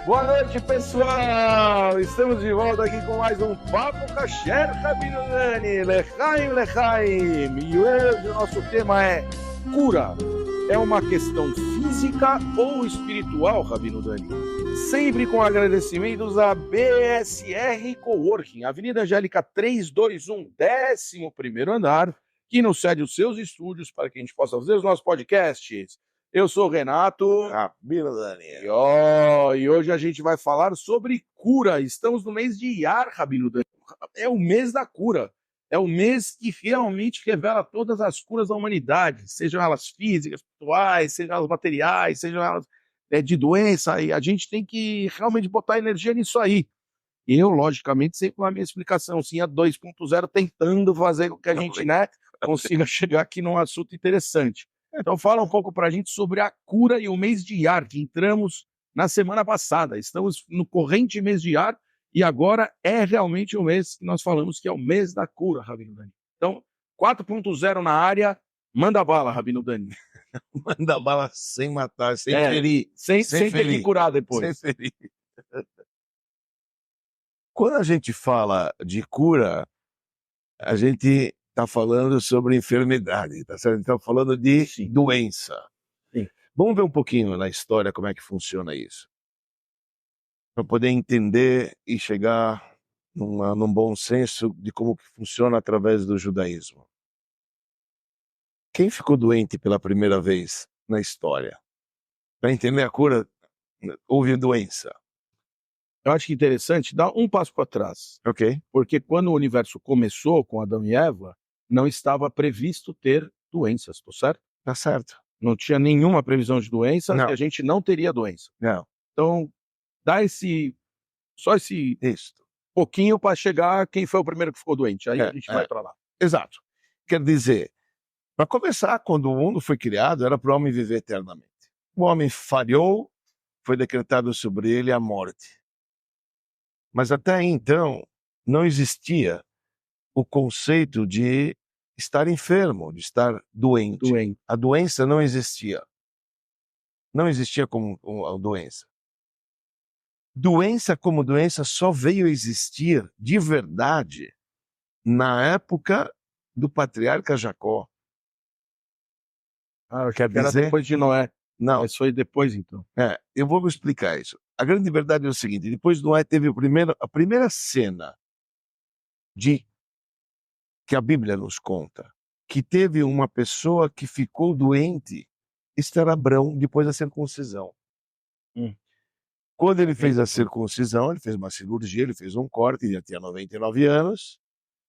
Boa noite, pessoal! Estamos de volta aqui com mais um Papo Kasher Rabino Dani, Lechaim, Lechaim. E hoje o nosso tema é cura. É uma questão física ou espiritual, Rabino Dani? Sempre com agradecimentos à BSR Coworking, Avenida Angélica 321, 11º andar, que nos cede os seus estúdios para que a gente possa fazer os nossos podcasts. Eu sou o Renato Rabino Dani. e hoje a gente vai falar sobre cura. Estamos no mês de Iyar, Rabino Dani. É o mês da cura. É o mês que realmente revela todas as curas da humanidade, sejam elas físicas, espirituais, sejam elas materiais, sejam elas de doença. E a gente tem que realmente botar energia nisso aí. E eu, logicamente, sempre com a minha explicação, sim, a 2.0, tentando fazer com que a gente consiga chegar aqui num assunto interessante. Então fala um pouco para a gente sobre a cura e o mês de Iyar, que entramos na semana passada. Estamos no corrente mês de Iyar e agora é realmente o mês que nós falamos que é o mês da cura, Rabino Dani. Então, 4.0 na área, manda bala, Rabino Dani. Manda bala sem matar, sem ferir. Sem ter que curar depois. Sem ferir. Quando a gente fala de cura, a gente está falando sobre enfermidade, tá certo? Está falando de doença. Sim. Vamos ver um pouquinho na história como é que funciona isso. Para poder entender e chegar num bom senso de como que funciona através do judaísmo. Quem ficou doente pela primeira vez na história? Para entender a cura, houve doença. Eu acho que é interessante dar um passo para trás. Ok. Porque quando o universo começou com Adão e Eva, não estava previsto ter doenças, tá certo? Tá certo. Não tinha nenhuma previsão de doenças Não. e a gente não teria doença. Não. Então, dá só esse pouquinho para chegar quem foi o primeiro que ficou doente. Aí a gente vai para lá. Exato. Quer dizer, para começar, quando o mundo foi criado, era para o homem viver eternamente. O homem falhou, foi decretado sobre ele a morte. Mas até então, não existia o conceito de estar enfermo, de estar doente. A doença não existia. Não existia como a doença. Doença como doença só veio existir de verdade na época do patriarca Jacó. Quer dizer, era depois de Noé. Não. Mas foi depois, então. Eu vou explicar isso. A grande verdade é o seguinte, depois de Noé teve a primeira cena que a Bíblia nos conta, que teve uma pessoa que ficou doente. Isso era Abrão, depois da circuncisão. Quando ele fez a circuncisão, ele fez uma cirurgia, ele fez um corte, ele já tinha 99 anos.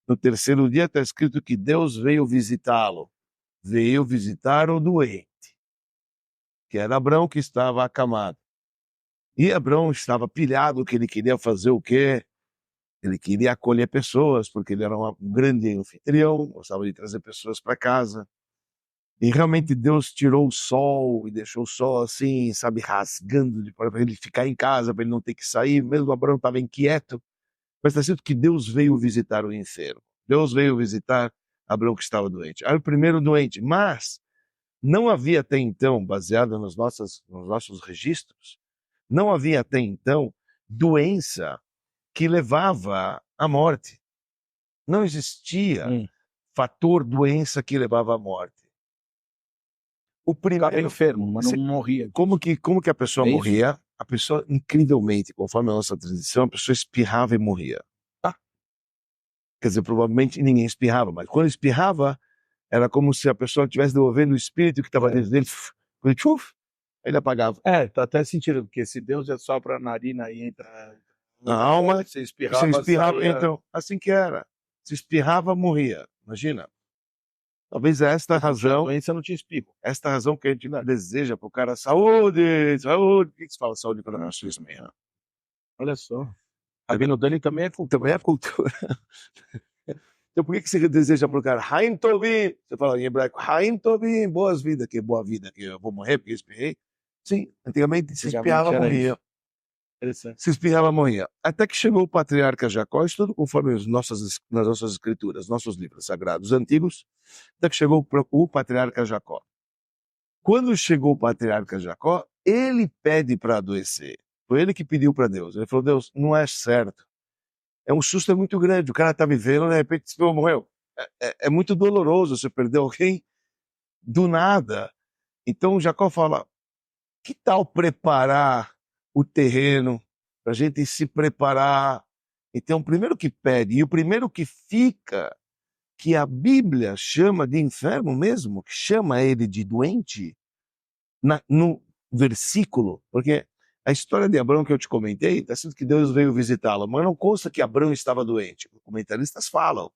No terceiro dia está escrito que Deus veio visitá-lo. Veio visitar o doente, que era Abrão, que estava acamado. E Abrão estava pilhado, que ele queria fazer o quê? Ele queria acolher pessoas, porque ele era um grande anfitrião, gostava de trazer pessoas para casa. E realmente Deus tirou o sol e deixou o sol assim, sabe, rasgando para ele ficar em casa, para ele não ter que sair. Mesmo Abraão estava inquieto. Mas está escrito que Deus veio visitar o enfermo. Deus veio visitar Abraão que estava doente. Era o primeiro doente, mas não havia até então, baseado nos nossos registros, não havia até então doença que levava à morte. Não existia fator doença que levava à morte. O primeiro Ficava enfermo, mas não morria. Como que a pessoa morria? A pessoa, incrivelmente, conforme a nossa tradição, a pessoa espirrava e morria. Quer dizer, provavelmente ninguém espirrava, mas quando espirrava, era como se a pessoa estivesse devolvendo o espírito que estava dentro dele. Ele apagava. Tá até sentido, porque se Deus é só para a narina e entra na alma, você espirrava então, assim que era. Se espirrava, morria. Imagina. Talvez esta razão. A doença não tinha espirro. Esta razão que a gente deseja para o cara saúde, saúde. Por que se fala saúde quando nós somos amanhã? Olha só. Rabino Dani também é cultura. Também é cultura. Então por que você deseja para o cara Haim Tovim? Você fala em hebraico Haim Tovim, boas vidas, que boa vida, que eu vou morrer porque eu espirrei. Sim, antigamente se espirrava, morria. Se espirrava, morria. Até que chegou o patriarca Jacó, isso tudo conforme nas nossas escrituras, nossos livros sagrados antigos, até que chegou o patriarca Jacó. Quando chegou o patriarca Jacó, ele pede para adoecer. Foi ele que pediu para Deus. Ele falou, Deus, não é certo. Um susto muito grande. O cara está vivendo, de repente, você morreu. É muito doloroso você perder alguém do nada. Então Jacó fala, que tal preparar o terreno para a gente se preparar? Então, o primeiro que pede e o primeiro que fica, que a Bíblia chama de inferno mesmo, que chama ele de doente, no versículo, porque a história de Abraão que eu te comentei, está escrito que Deus veio visitá-lo, mas não consta que Abraão estava doente. Os comentaristas falam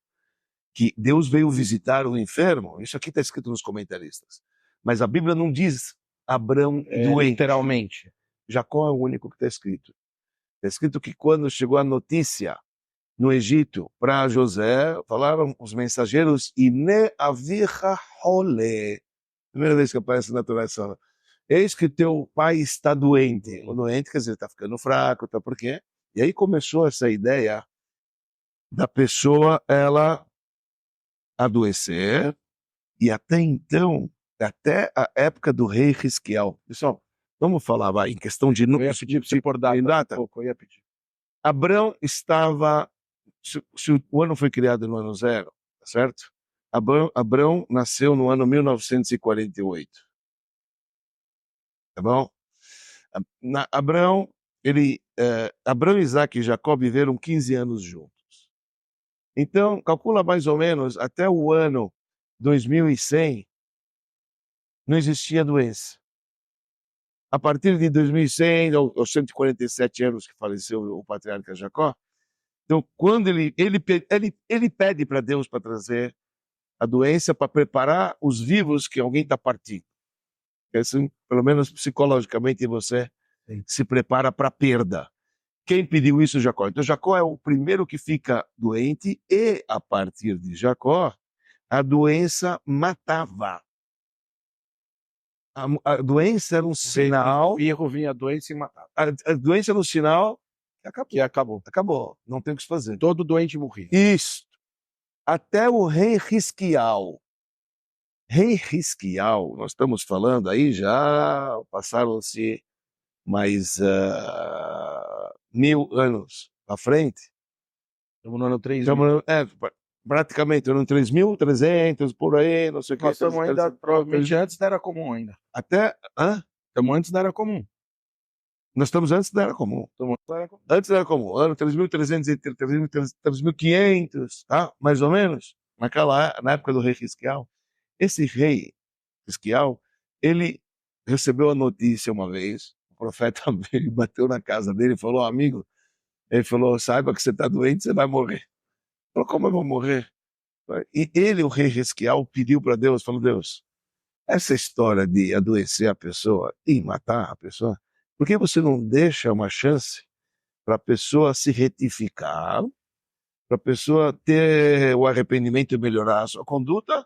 que Deus veio visitar o enfermo, isso aqui está escrito nos comentaristas, mas a Bíblia não diz Abraão doente. Literalmente. Jacó é o único que está escrito. Está escrito que quando chegou a notícia no Egito para José, falaram os mensageiros, Ine avicha hole. Primeira vez que aparece na Torá, eis que teu pai está doente. O doente quer dizer, está ficando fraco, tá por quê? E aí começou essa ideia da pessoa, ela adoecer, e até então, até a época do rei Hisquiel. Pessoal, vamos falar, vai, em questão de... Eu ia pedir para você por data. Eu ia pedir. Abrão estava... Se o ano foi criado no ano zero, tá certo? Abrão nasceu no ano 1948. Tá bom? Abrão, Abrão, Isaac e Jacó viveram 15 anos juntos. Então, calcula mais ou menos, até o ano 2100, não existia doença. A partir de 2100, aos 147 anos que faleceu o patriarca Jacó, então, quando ele pede para Deus para trazer a doença, para preparar os vivos que alguém está partindo. Assim, pelo menos psicologicamente, você se prepara para a perda. Quem pediu isso? Jacó. Então, Jacó é o primeiro que fica doente e, a partir de Jacó, a doença matava. A doença era um sinal... O erro vinha a doença e matava. A doença era um sinal que acabou. Acabou. Não tem o que se fazer. Todo doente morria. Isso. Até o rei Hisquiel. Rei Hisquiel, nós estamos falando aí já, passaram-se mais 1000 anos à frente. Estamos no ano 3000. Praticamente, no ano 3300, por aí, não sei o que. Nós estamos ainda, provavelmente, antes da Era Comum ainda. Até... Estamos antes da Era Comum. Nós estamos antes da Era Comum. Antes da Era Comum, ano 3300 e 3500, tá? Mais ou menos, na época do rei Hisquiel. Esse rei Hisquiel, ele recebeu a notícia uma vez, o profeta veio, bateu na casa dele e falou, amigo, ele falou, saiba que você está doente, você vai morrer. Ele falou, como eu vou morrer? E ele, o rei Hisquiel, pediu para Deus, falou, Deus, essa história de adoecer a pessoa e matar a pessoa, por que você não deixa uma chance para a pessoa se retificar, para a pessoa ter o arrependimento e melhorar a sua conduta,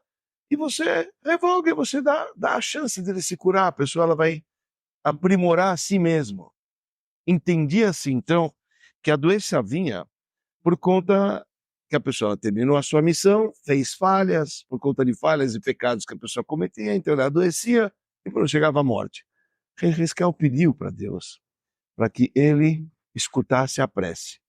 e você revoga, você dá a chance dele se curar, a pessoa ela vai aprimorar a si mesmo. Entendi assim, então, que a doença vinha por conta que a pessoa terminou a sua missão, fez falhas, por conta de falhas e pecados que a pessoa cometia, então ela adoecia e quando chegava a morte. Rei Hisquiel pediu para Deus para que ele escutasse a prece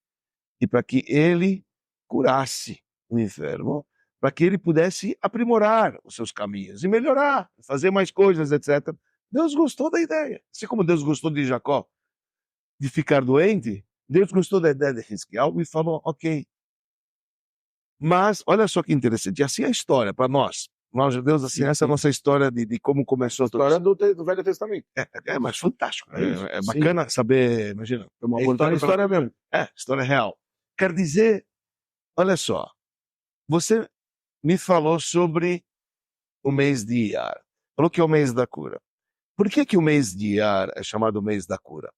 e para que ele curasse o enfermo, para que ele pudesse aprimorar os seus caminhos e melhorar, fazer mais coisas, etc. Deus gostou da ideia. Assim como Deus gostou de Jacó, de ficar doente, Deus gostou da ideia de Hisquiel e falou, ok. Mas, olha só que interessante, assim é a história para nós judeus, assim, essa é a nossa história de como começou a história do Velho Testamento. Mas fantástico. É bacana saber, imagina. Uma história mesmo. História real. Quer dizer, olha só, você me falou sobre o mês de Iyar. Falou que é o mês da cura. Por que o mês de Iyar é chamado mês da cura?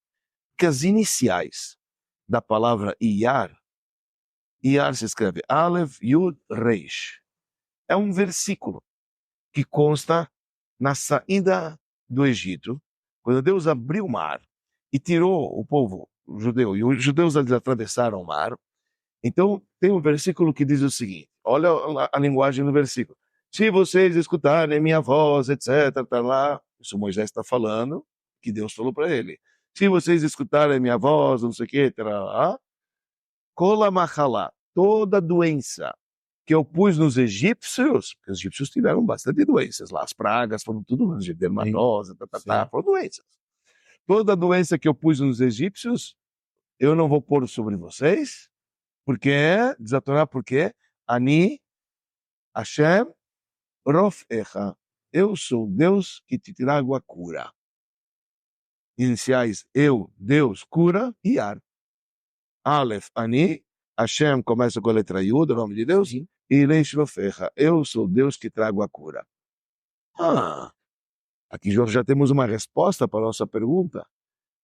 Porque as iniciais da palavra Iyar se escreve Aleph, Yud, Reish. É um versículo que consta na saída do Egito, quando Deus abriu o mar e tirou o povo judeu, e os judeus atravessaram o mar. Então, tem um versículo que diz o seguinte, olha a linguagem do versículo. Se vocês escutarem minha voz, etc., tá lá, isso Moisés está falando, que Deus falou para ele. Se vocês escutarem minha voz, não sei o que, Kola Machalá, toda doença que eu pus nos egípcios, porque os egípcios tiveram bastante doenças lá, as pragas foram tudo dermatose, foram doenças. Toda doença que eu pus nos egípcios, eu não vou pôr sobre vocês, porque, diz a Torá, porque Ani, Hashem, Rofecha, eu sou Deus que te trago a cura. Iniciais, eu, Deus, cura, e Ar. Aleph, Ani, Hashem começa com a letra Yud, o nome de Deus, e Reish Rofecha, eu sou Deus que trago a cura. Aqui já temos uma resposta para a nossa pergunta.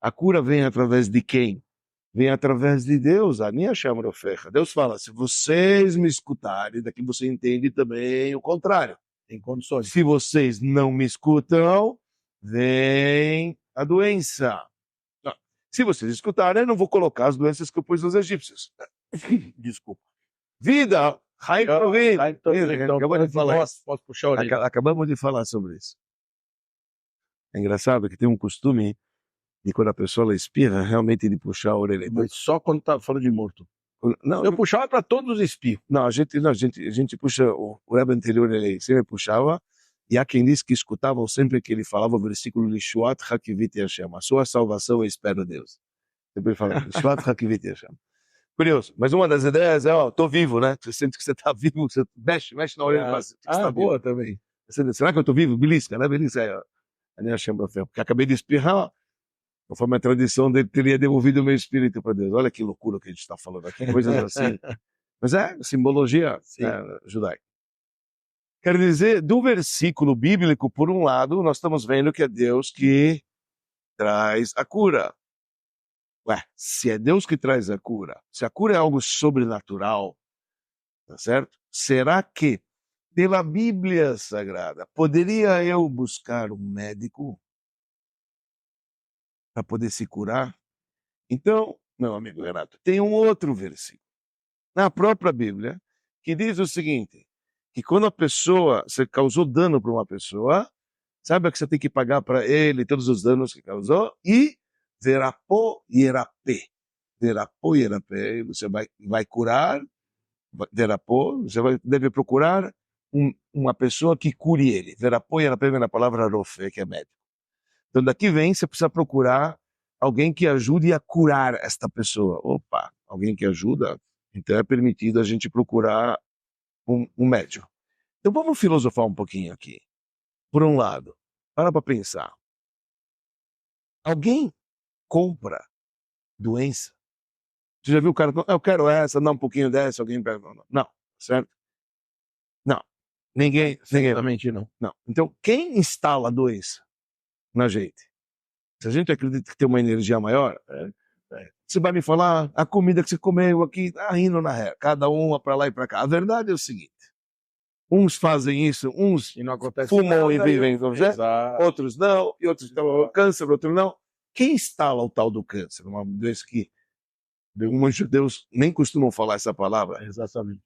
A cura vem através de quem? Vem através de Deus, Ani Hashem Rofecha. Deus fala, se vocês me escutarem, daqui você entende também o contrário. Tem condições. Se vocês não me escutam, vem a doença. Se vocês escutarem, eu não vou colocar as doenças que eu pus nos egípcios. Desculpa. Vida, Posso puxar a orelha. Acabamos de falar sobre isso. É engraçado que tem um costume de quando a pessoa ela espirra, realmente de puxar a orelha. Mas só quando tá falando de morto. Não, eu puxava para todos os espirros. Não, a gente puxa, o Rebbe anterior ele sempre puxava, e há quem diz que escutavam sempre que ele falava o versículo Lishuat Hakivit Hashem, a sua salvação eu espero Deus. Sempre falava Lishuat Hakivit Hashem. Curioso, mas uma das ideias é, tô vivo, né? Você sente que você tá vivo, você mexe na orelha. Boa também. Será que eu tô vivo? Belisca, né? Belisca, porque acabei de espirrar, conforme a tradição dele, teria devolvido o meu espírito para Deus. Olha que loucura que a gente está falando aqui, coisas assim. Mas é simbologia judaica. Quer dizer, do versículo bíblico, por um lado, nós estamos vendo que é Deus que traz a cura. Se é Deus que traz a cura, se a cura é algo sobrenatural, tá certo? Será que, pela Bíblia Sagrada, poderia eu buscar um médico para poder se curar? Então, meu amigo Renato, tem um outro versículo na própria Bíblia que diz o seguinte, que quando você causou dano para uma pessoa, saiba que você tem que pagar para ele todos os danos que causou e verapó ierapé. Verapó ierapé, você vai curar, verapó, você deve procurar uma pessoa que cure ele. Verapó ierapé vem na palavra rofé, que é médico. Então daqui vem, você precisa procurar alguém que ajude a curar esta pessoa. Opa, alguém que ajuda, então é permitido a gente procurar um médico. Então vamos filosofar um pouquinho aqui. Por um lado, para pensar. Alguém compra doença? Você já viu o cara, eu quero essa, dá um pouquinho dessa, alguém pega. Não, certo? Não. Ninguém. Certamente não. Então, quem instala a doença na gente? Se a gente acredita que tem uma energia maior, você vai me falar a comida que você comeu aqui, rindo na ré, cada uma para lá e para cá. A verdade é o seguinte, uns fazem isso, uns fumam e vivem, outros não, e outros têm câncer, outros não. Quem instala o tal do câncer? Uma doença que muitos judeus nem costumam falar essa palavra. Exatamente.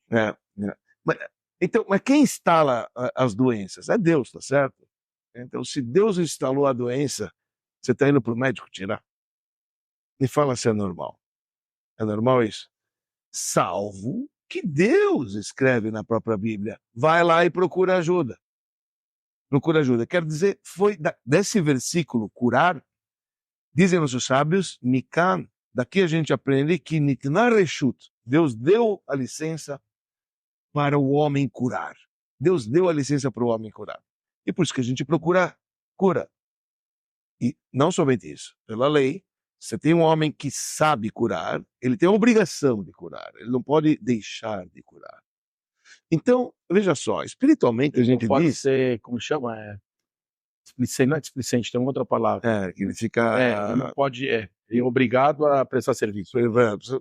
Mas quem instala as doenças? É Deus, tá certo? Então, se Deus instalou a doença, você está indo para o médico tirar? Me fala se é normal. É normal isso? Salvo que Deus escreve na própria Bíblia. Vai lá e procura ajuda. Procura ajuda. Quer dizer, foi desse versículo, curar, dizem os sábios, Mikan, daqui a gente aprende que Nitna Reshut, Deus deu a licença para o homem curar. Deus deu a licença para o homem curar. E por isso que a gente procura cura. E não somente isso, pela lei, você tem um homem que sabe curar, ele tem a obrigação de curar, ele não pode deixar de curar. Então, veja só, espiritualmente a gente pode diz... ser, como chama? Não é displicente, tem uma outra palavra. Que ele fica... ele não pode, ele é obrigado a prestar serviço.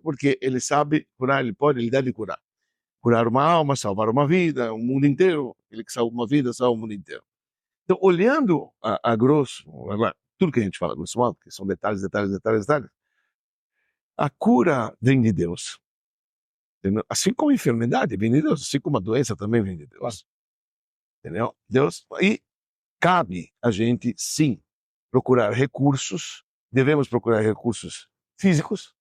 Porque ele sabe curar, ele deve curar. Curar uma alma, salvar uma vida, o mundo inteiro. Ele que salva uma vida, salva o mundo inteiro. Então, olhando a grosso, tudo que a gente fala grosso modo, que são detalhes, a cura vem de Deus. Entendeu? Assim como a enfermidade vem de Deus, assim como a doença também vem de Deus. Entendeu? Deus, e cabe a gente, sim, procurar recursos devemos procurar recursos físicos,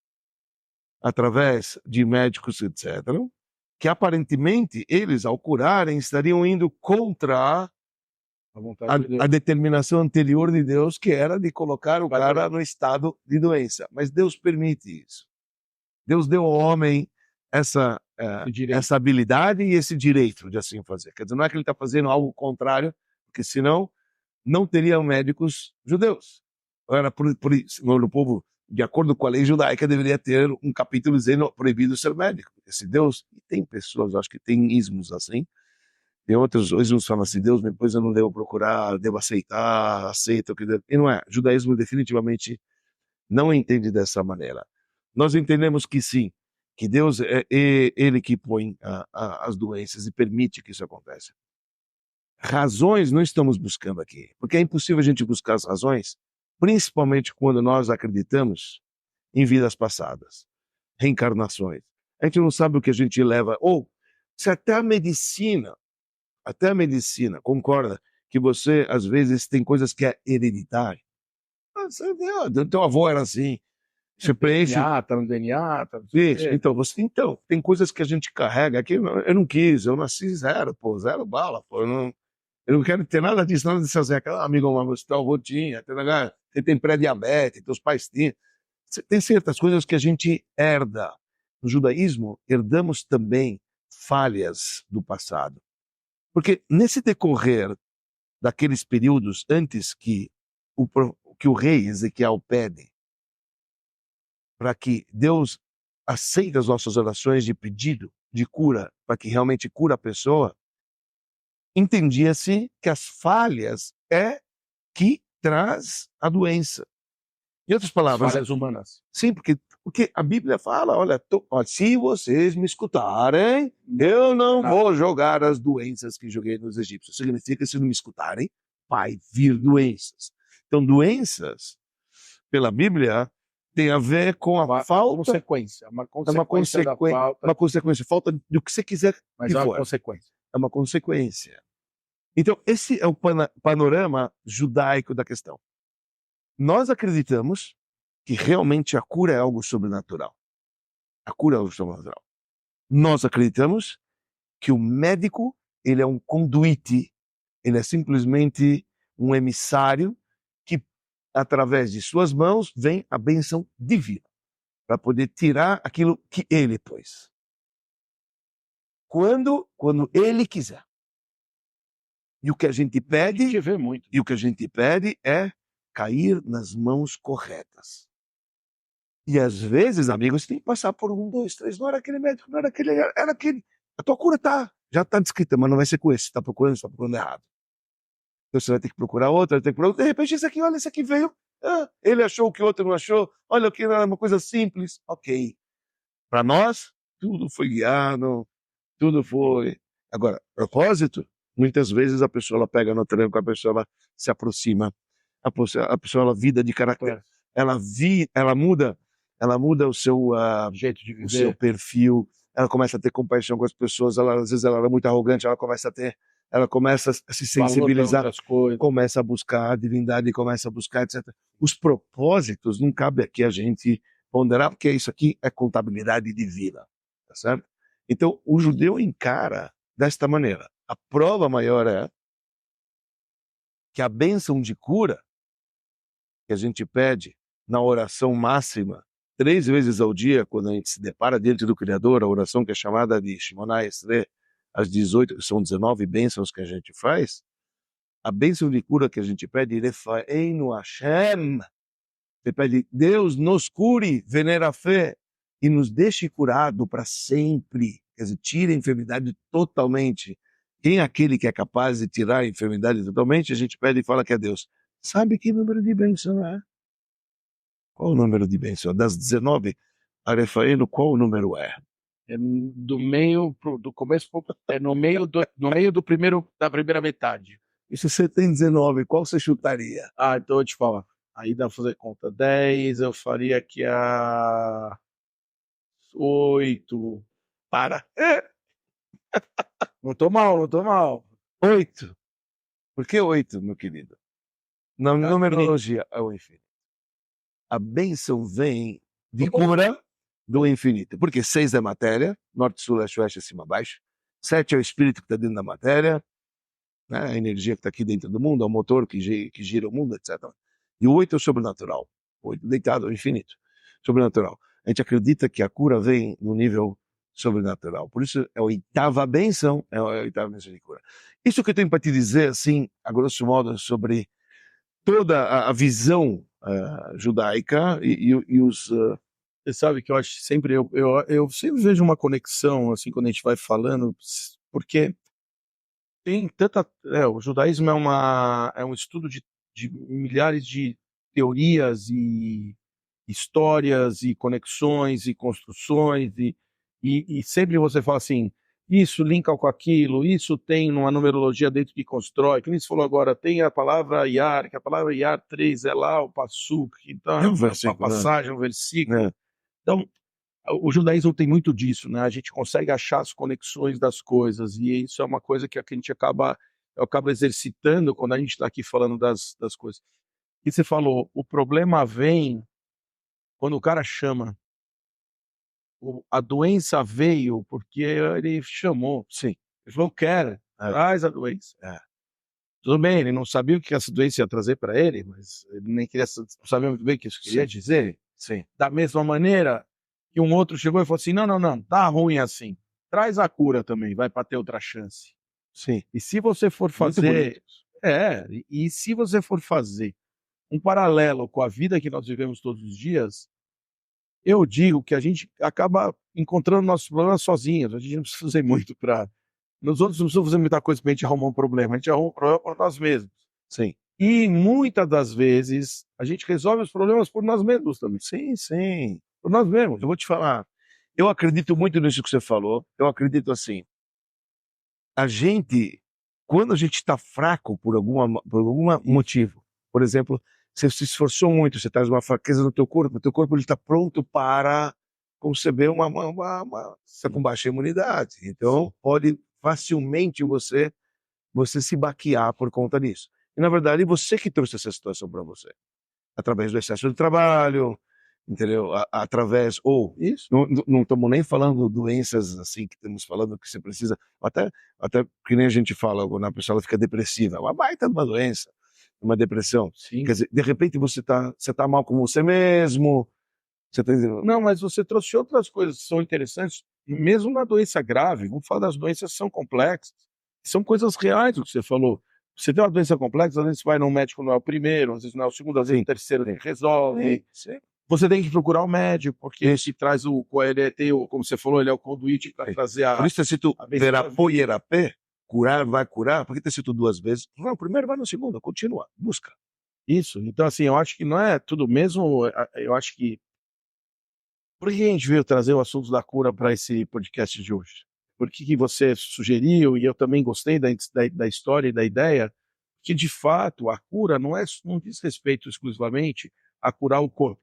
através de médicos, etc., que aparentemente eles, ao curarem, estariam indo contra A vontade de a Deus. determinação anterior de Deus, que era de colocar o Vai cara no estado de doença. Mas Deus permite isso. Deus deu ao homem essa, Esse direito. essa habilidade e esse direito de assim fazer. Quer dizer, não é que ele está fazendo algo contrário, porque senão não teriam médicos judeus. Era por isso, no povo, de acordo com a lei judaica, deveria ter um capítulo dizendo proibido ser médico. Porque se Deus, e tem pessoas, acho que tem ismos assim, tem outros ismos que falam assim, Deus, depois eu não devo procurar, devo aceitar, aceita o que Deus... E não é, o judaísmo definitivamente não entende dessa maneira. Nós entendemos que sim, que Deus é ele que põe as doenças e permite que isso aconteça. Razões não estamos buscando aqui, porque é impossível a gente buscar as razões, principalmente quando nós acreditamos em vidas passadas, reencarnações. A gente não sabe o que a gente leva, ou se até a medicina concorda que você, às vezes, tem coisas que é hereditário. Teu avô era assim, você preenche... DNA, tá no DNA, tá no Isso, então, tem coisas que a gente carrega aqui, eu não quis, eu nasci zero, pô, zero bala, pô, eu não quero ter nada disso, nada disso, assim, aquela amiga, mas teu avô tinha, você tem pré-diabetes, teus pais tinham, tem certas coisas que a gente herda. No judaísmo, herdamos também falhas do passado, porque nesse decorrer daqueles períodos antes que o rei Ezequiel pede para que Deus aceite as nossas orações de pedido de cura, para que realmente cura a pessoa, entendia-se que as falhas é que traz a doença. Em outras palavras, falhas humanas. sim, porque a Bíblia fala, olha, se vocês me escutarem, eu não vou jogar as doenças que joguei nos egípcios. Significa que se não me escutarem, vai vir doenças. Então, doenças, pela Bíblia, tem a ver com a falta... Consequência. Uma consequência da falta. Uma consequência, falta do que você quiser mas que é uma for. consequência. É uma consequência. Então, esse é o panorama judaico da questão. Nós acreditamos que realmente a cura é algo sobrenatural. A cura é algo sobrenatural. Nós acreditamos que o médico, ele é um conduíte, ele é simplesmente um emissário que, através de suas mãos, vem a bênção divina para poder tirar aquilo que ele pôs. Quando ele quiser. E o que a gente pede, A gente vê muito. E o que a gente pede é cair nas mãos corretas. E às vezes, amigos, você tem que passar por 1, 2, 3, não era aquele médico, não era aquele, era aquele. A tua cura já está descrita, mas não vai ser com esse, você está procurando errado. Então você vai ter que procurar outra, de repente esse aqui, olha, esse aqui veio, ele achou o que o outro não achou, olha, o que era uma coisa simples, ok. Para nós, tudo foi guiado, tudo foi... Agora, propósito, muitas vezes a pessoa ela pega no tranco, a pessoa ela se aproxima, a pessoa ela vida de caráter, ela muda o seu jeito de viver, o seu perfil, ela começa a ter compaixão com as pessoas, às vezes ela é muito arrogante, ela começa a se sensibilizar, começa a buscar a divindade, começa a buscar, etc. Os propósitos não cabe aqui a gente ponderar, porque isso aqui é contabilidade divina, tá certo? Então, o judeu encara desta maneira. A prova maior é que a bênção de cura que a gente pede na oração máxima 3 vezes ao dia, quando a gente se depara diante do Criador, a oração que é chamada de Shemona Esrei, às 18, são 19 bênçãos que a gente faz, a bênção de cura que a gente pede, Refaeinu Hashem, você pede, Deus nos cure, venera a fé, e nos deixe curado para sempre, quer dizer, tira a enfermidade totalmente. Quem é aquele que é capaz de tirar a enfermidade totalmente? A gente pede e fala que é Deus. Sabe que número de bênção é? Qual o número de bênção? Das 19, Arefaeno, qual o número é? É do meio do começo, é no meio da primeira metade. E se você tem 19, qual você chutaria? Então eu vou te falar. Aí dá pra fazer conta. 10, eu faria que a 8. Para. Não tô mal. 8. Por que 8, meu querido? Na numerologia é o infinito. A bênção vem de cura do infinito. Porque 6 é matéria, norte, sul, leste, oeste, acima, baixo. 7 é o espírito que está dentro da matéria, né? A energia que está aqui dentro do mundo, é o motor que gira o mundo, etc. E o 8 é o sobrenatural. O 8 deitado ao infinito. Sobrenatural. A gente acredita que a cura vem no nível sobrenatural. Por isso é a oitava bênção, é a oitava bênção de cura. Isso que eu tenho para te dizer, assim, a grosso modo, sobre toda a visão judaica e os... Você sabe que eu acho sempre, eu sempre vejo uma conexão, assim, quando a gente vai falando, porque tem tanta, o judaísmo é um estudo de milhares de teorias e histórias e conexões e construções e sempre você fala assim, isso linka com aquilo, isso tem uma numerologia dentro que constrói, que nem você falou agora, tem a palavra Yar, que a palavra Yar 3 é lá o Passuk, então É um versículo, uma passagem, um versículo. né? Então, o judaísmo tem muito disso, né? A gente consegue achar as conexões das coisas e isso é uma coisa que a gente acaba exercitando quando a gente está aqui falando das coisas. E você falou, o problema vem quando o cara chama. A doença veio porque ele chamou. Sim. Ele falou, quero, traz a doença. Tudo bem, ele não sabia o que essa doença ia trazer para ele, mas ele nem queria saber muito bem o que isso queria dizer. Sim. Da mesma maneira que um outro chegou e falou assim, não, tá ruim assim. Traz a cura também, vai para ter outra chance. Sim. E se você for fazer... e se você for fazer um paralelo com a vida que nós vivemos todos os dias, eu digo que a gente acaba encontrando nossos problemas sozinhos. A gente não precisa fazer muito para... Nos outros não precisa fazer muita coisa para a gente arrumar um problema. A gente arruma um problema para nós mesmos. Sim. E muitas das vezes a gente resolve os problemas por nós mesmos também. Sim. Por nós mesmos. Eu vou te falar. Eu acredito muito nisso que você falou. Eu acredito assim. A gente, quando a gente está fraco por algum motivo, por exemplo, você se esforçou muito, você traz uma fraqueza no teu corpo ele está pronto para conceber você com baixa imunidade. Então, pode facilmente você se baquear por conta disso. E, na verdade, você que trouxe essa situação para você. Através do excesso de trabalho, entendeu? Através, ou, Isso. não estamos nem falando doenças assim, que estamos falando que você precisa, até que nem a gente fala, quando a pessoa fica depressiva, é uma baita de uma doença, uma depressão. Sim. Quer dizer, de repente você tá mal com você mesmo, você tá dizendo... Não, mas você trouxe outras coisas que são interessantes, mesmo na doença grave, vamos falar das doenças que são complexas, são coisas reais o que você falou. Você tem uma doença complexa, às vezes você vai num médico, não é o primeiro, às vezes não é o segundo, às vezes é o terceiro, resolve. Sim. Você tem que procurar o médico, porque ele traz ele tem como você falou, ele é o conduíte para trazer a... Por isso, se tu verapô e erapé, curar vai curar, porque ter sido 2 vezes, vai o primeiro, vai no segundo, continua, busca. Isso, então assim, eu acho que não é tudo mesmo, eu acho que... Por que a gente veio trazer o assunto da cura para esse podcast de hoje? Por que você sugeriu, e eu também gostei da história e da ideia, que de fato a cura não diz respeito exclusivamente a curar o corpo.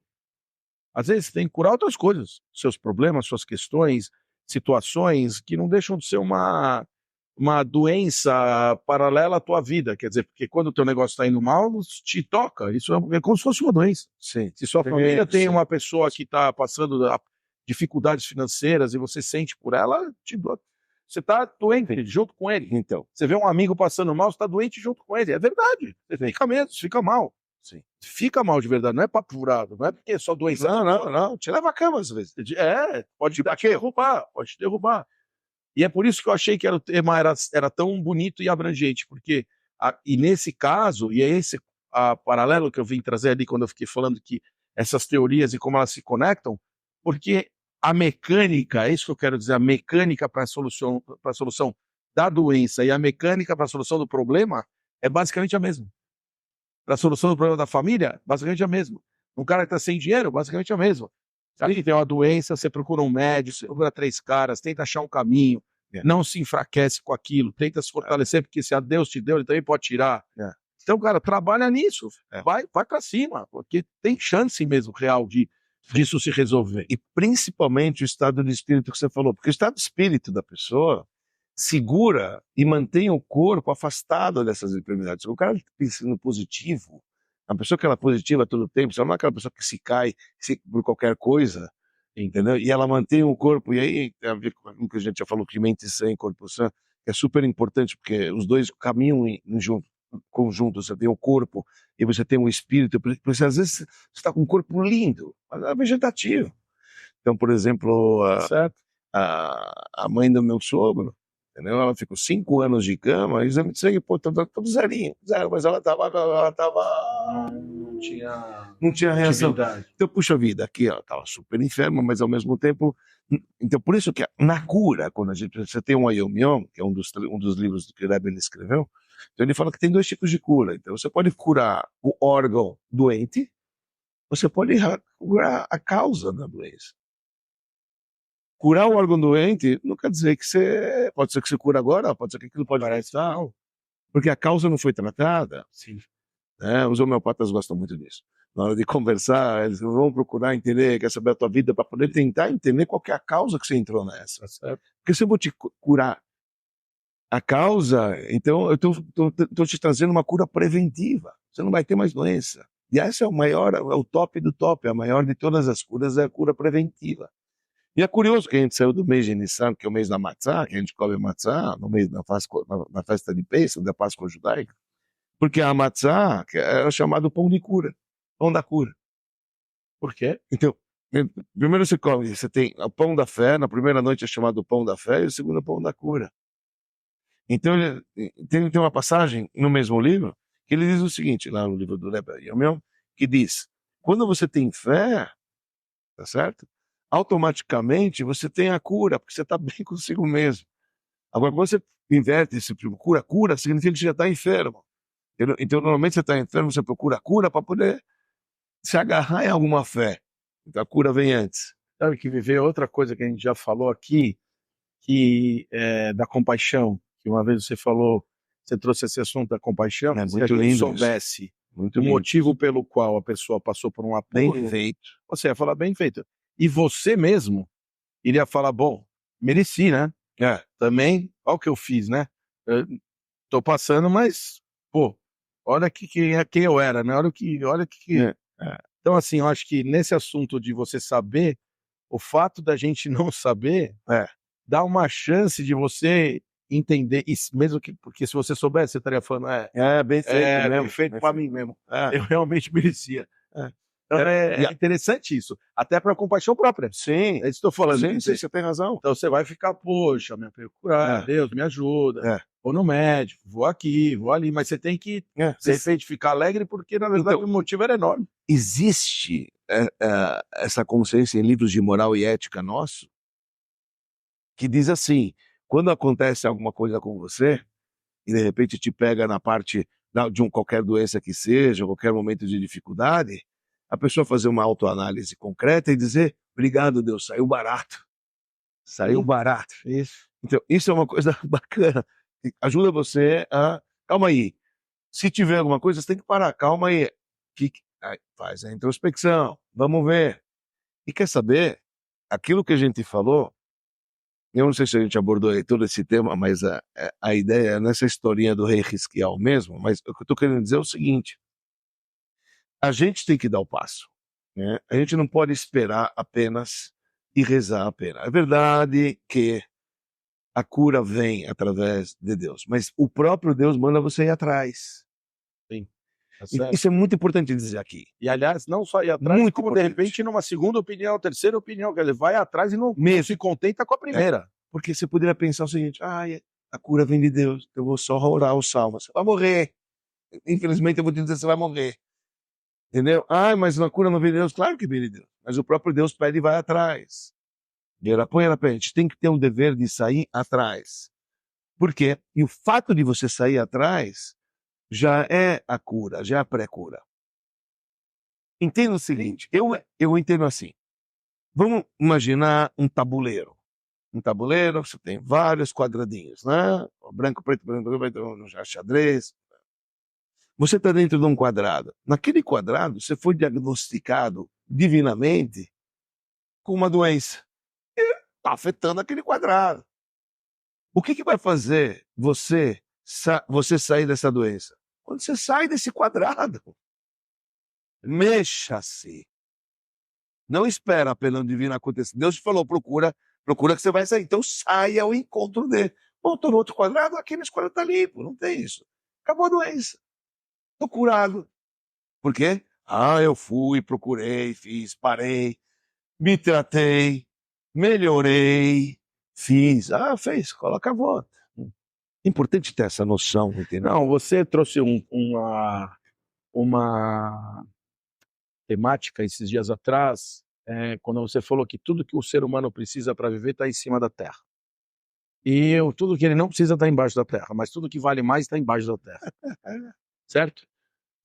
Às vezes tem que curar outras coisas, seus problemas, suas questões, situações que não deixam de ser uma doença paralela à tua vida. Quer dizer, porque quando o teu negócio está indo mal, te toca. Isso é como se fosse uma doença. Sim. Se sua família tem uma pessoa que está passando dificuldades financeiras e você sente por ela, você está doente junto com ele. Então. Você vê um amigo passando mal, você está doente junto com ele. É verdade. Você fica mesmo, fica mal. Sim. Fica mal de verdade, não é papo furado, não é porque é só doença. Não, te leva a cama às vezes. Pode te derrubar. E é por isso que eu achei que o tema era tão bonito e abrangente, porque, e nesse caso, e é esse paralelo que eu vim trazer ali quando eu fiquei falando que essas teorias e como elas se conectam, porque a mecânica, é isso que eu quero dizer, a mecânica para a solução da doença e a mecânica para a solução do problema é basicamente a mesma. Para a solução do problema da família, basicamente a mesma. Um cara que está sem dinheiro, basicamente a mesma. Sabe que tem uma doença, você procura um médico, você procura 3 caras, tenta achar um caminho, não se enfraquece com aquilo, tenta se fortalecer, porque se a Deus te deu, ele também pode tirar. Então, cara, trabalha nisso, vai para cima, porque tem chance mesmo real disso se resolver. E principalmente o estado de espírito que você falou, porque o estado de espírito da pessoa segura e mantém o corpo afastado dessas enfermidades. O cara que pensa no positivo, A pessoa que ela é positiva todo o tempo, ela não é aquela pessoa que se cai por qualquer coisa, entendeu? E ela mantém o corpo, e aí tem a ver com o que a gente já falou, que mente sã e corpo sã, que é super importante, porque os dois caminham conjuntos, você tem o corpo e você tem o espírito, porque às vezes você está com um corpo lindo, mas é vegetativo. Então, por exemplo, Certo? a mãe do meu sogro, entendeu? Ela ficou 5 anos de cama, exame de sangue, pô, tudo zerinho, zero, mas ela Não tinha não tinha reação. atividade. Então, puxa vida, aqui ela estava super enferma, mas ao mesmo tempo. Então, por isso que na cura, quando você tem um Ayom, que é um dos livros que o Rebbe ele escreveu, então ele fala que tem 2 tipos de cura. Então, você pode curar o órgão doente, você pode curar a causa da doença. Curar o órgão doente não quer dizer que você. Pode ser que você cura agora, pode ser que aquilo pode voltar, porque a causa não foi tratada. Sim. Né? Os homeopatas gostam muito disso. Na hora de conversar, eles vão procurar entender, quer saber a tua vida, para poder tentar entender qual que é a causa que você entrou nessa. Tá certo? Porque se eu vou te curar a causa, então eu estou te trazendo uma cura preventiva. Você não vai ter mais doença. E essa é o maior, é o top do top, a maior de todas as curas é a cura preventiva. E é curioso que a gente saiu do mês de Nissan, que é o mês da matzá, que a gente come matzá, no mês na festa de Pesach, da Páscoa judaica, porque a matzá é chamado pão de cura, pão da cura. Por quê? Então, primeiro você come, você tem o pão da fé, na primeira noite é chamado pão da fé, e o segundo é pão da cura. Então, tem uma passagem no mesmo livro, que ele diz o seguinte, lá no livro do Rebbe Yom, que diz, quando você tem fé, tá certo? Automaticamente você tem a cura, porque você está bem consigo mesmo. Agora, quando você inverte esse cura, significa que você já está enfermo. Entendeu? Então, normalmente você está enfermo, você procura cura para poder se agarrar em alguma fé. Então, a cura vem antes. Sabe que viver outra coisa que a gente já falou aqui, que é da compaixão, que uma vez você falou, você trouxe esse assunto da compaixão, É se a muito gente lindo soubesse Muito o lindo. motivo pelo qual a pessoa passou por um Bem apuro, feito. você ia falar bem feito. E você mesmo iria falar, bom, mereci, né? É, Também, olha o que eu fiz, né? Eu tô passando, mas, pô, olha quem eu era, né? Olha que... é, é. Então, assim, eu acho que nesse assunto de você saber, o fato da gente não saber, É. dá uma chance de você entender, e mesmo que, porque se você soubesse, você estaria falando, Bem feito mesmo. bem feito bem para feito. mim mesmo. É. Eu realmente merecia. É. Então, É, é interessante isso, até para compaixão própria. Sim, É isso que estou falando. sim, você tem razão. Então você vai ficar, poxa, me procurar, É. Deus, me ajuda. É. Vou no médico, vou aqui, vou ali, mas você tem que, É. de repente, ficar alegre, porque na verdade Então, o motivo era enorme. Existe essa consciência em livros de moral e ética nosso, que diz assim, quando acontece alguma coisa com você, e de repente te pega na parte de qualquer doença que seja, qualquer momento de dificuldade, a pessoa fazer uma autoanálise concreta e dizer, obrigado Deus, saiu barato. Saiu Sim. barato. Isso. Então, isso é uma coisa bacana. Ajuda você a... Calma aí. Se tiver alguma coisa, você tem que parar. Calma aí. Aí, faz a introspecção. Vamos ver. E quer saber? Aquilo que a gente falou, eu não sei se a gente abordou aí todo esse tema, mas a ideia nessa historinha do rei Hisquiel mesmo, mas o que eu estou querendo dizer é o seguinte. A gente tem que dar o passo. Né? A gente não pode esperar apenas e rezar apenas. É verdade que a cura vem através de Deus, mas o próprio Deus manda você ir atrás. Sim. Tá certo. Isso é muito importante dizer aqui. E aliás, não só ir atrás, Muito como importante. de repente numa segunda opinião, terceira opinião, que ele vai atrás e não se contenta com a primeira. Porque você poderia pensar o seguinte, a cura vem de Deus, eu vou só orar os salmos. Você vai morrer. Infelizmente eu vou te dizer, você vai morrer. Entendeu? Mas a cura não vem de Deus. Claro que vem de Deus. Mas o próprio Deus pede e vai atrás. A gente tem que ter um dever de sair atrás. Por quê? E o fato de você sair atrás já é a cura, já é a pré-cura. Entenda o seguinte, eu entendo assim. Vamos imaginar um tabuleiro. Um tabuleiro, você tem vários quadradinhos, né? Branco, preto, xadrez. Você está dentro de um quadrado. Naquele quadrado, você foi diagnosticado divinamente com uma doença. Está afetando aquele quadrado. O que vai fazer você sair dessa doença? Quando você sai desse quadrado. Mexa-se. Não espera a pela divina acontecer. Deus te falou, procura que você vai sair. Então saia ao encontro dele. Bom, tô no outro quadrado, aqui nesse quadrado tá limpo, não tem isso. Acabou a doença. Tô curado. Por quê? Eu fui, procurei, fiz, parei, me tratei, melhorei, fiz. Fez, coloca a volta. Importante ter essa noção, entendeu? Não, você trouxe uma temática esses dias atrás, quando você falou que tudo que o ser humano precisa para viver está em cima da terra. E tudo que ele não precisa está embaixo da terra, mas tudo que vale mais está embaixo da terra. Certo?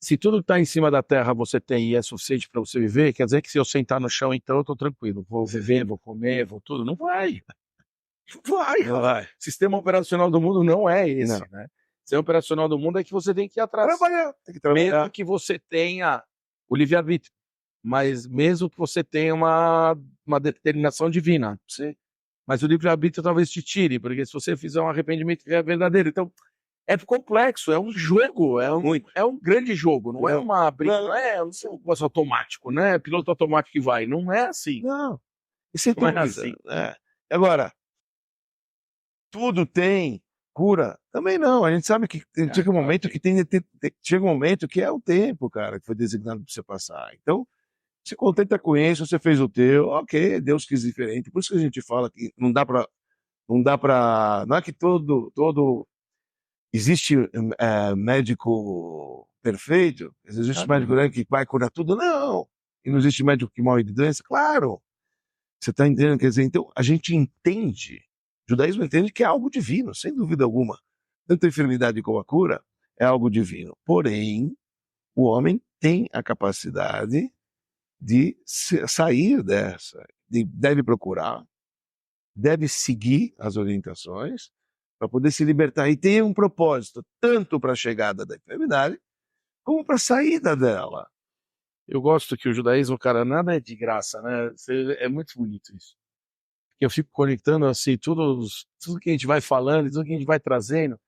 Se tudo que está em cima da terra você tem e é suficiente para você viver, quer dizer que se eu sentar no chão, então eu estou tranquilo. Vou viver, vou comer, vou tudo. Não vai. Não vai. O sistema operacional do mundo não é esse, né? O sistema operacional do mundo é que você tem que ir atrás. Tem que trabalhar. Mesmo que você tenha o livre-arbítrio, mas mesmo que você tenha uma determinação divina. Mas o livre-arbítrio talvez te tire, porque se você fizer um arrependimento que é verdadeiro. Então, é complexo, é um jogo, é um grande jogo, não é uma briga, não é um negócio automático, né? Piloto automático que vai, não é assim. Não, isso não é assim. Agora, tudo tem cura? Também não, a gente sabe que chega um momento que chega um momento que é o tempo, cara, que foi designado para você passar. Então, se contenta com isso, você fez o teu, ok, Deus quis diferente. Por isso que a gente fala que não é que todo existe médico perfeito, existe médico que vai curar tudo, não. E não existe médico que morre de doença, claro. Você está entendendo? Quer dizer, então a gente entende, o judaísmo entende que é algo divino, sem dúvida alguma. Tanto a enfermidade como a cura é algo divino. Porém, o homem tem a capacidade de sair dessa, deve procurar, deve seguir as orientações para poder se libertar. E tem um propósito, tanto para a chegada da enfermidade, como para a saída dela. Eu gosto que o judaísmo, cara, nada é de graça, né? É muito bonito isso. Porque eu fico conectando, assim, tudo que a gente vai falando, tudo que a gente vai trazendo,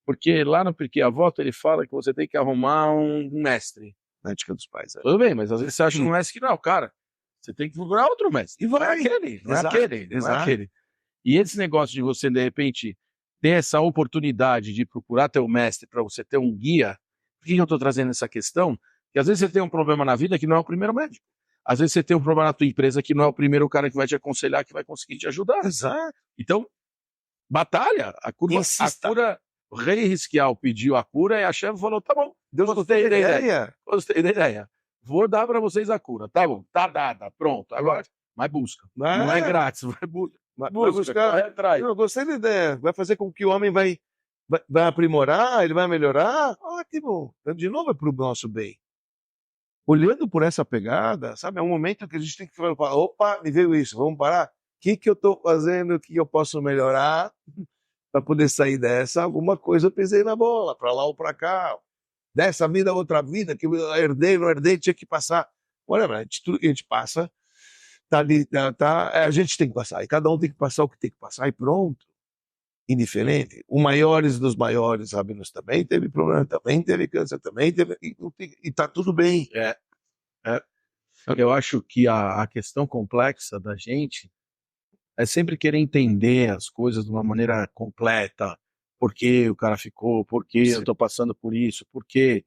porque lá no Pirkei Avot ele fala que você tem que arrumar um mestre. Na ética dos pais. Tudo bem, mas às vezes você acha um mestre que não é o cara. Você tem que procurar outro mestre. E vai. Não é aquele. E esse negócio de você, de repente, ter essa oportunidade de procurar teu mestre para você ter um guia. Por que eu estou trazendo essa questão? Porque às vezes você tem um problema na vida que não é o primeiro médico. Às vezes você tem um problema na tua empresa que não é o primeiro cara que vai te aconselhar, que vai conseguir te ajudar. Exato. Então, batalha. A cura, o rei Risquial pediu a cura e a chefe falou, tá bom, Deus gostei da ideia. Gostei da ideia. Vou dar para vocês a cura. Tá bom, tá dada, pronto. Agora, mas busca. Não é grátis, vai buscar. Corre atrás. Eu gostei da ideia. Vai fazer com que o homem vai aprimorar, ele vai melhorar. Ótimo. Então, de novo, é para o nosso bem. Olhando por essa pegada, sabe, é um momento que a gente tem que falar, opa, me veio isso, vamos parar? O que eu estou fazendo, o que eu posso melhorar para poder sair dessa? Alguma coisa eu pisei na bola, para lá ou para cá. Dessa vida, outra vida, que eu herdei, não herdei, tinha que passar. Olha, tudo que a gente passa, tá ali, a gente tem que passar, e cada um tem que passar o que tem que passar, e pronto. Indiferente. O maiores dos maiores rabinos também teve problema, também teve câncer, também teve, e tá tudo bem. Eu acho que a questão complexa da gente é sempre querer entender as coisas de uma maneira completa. Por que o cara ficou, por que eu estou passando por isso, por quê?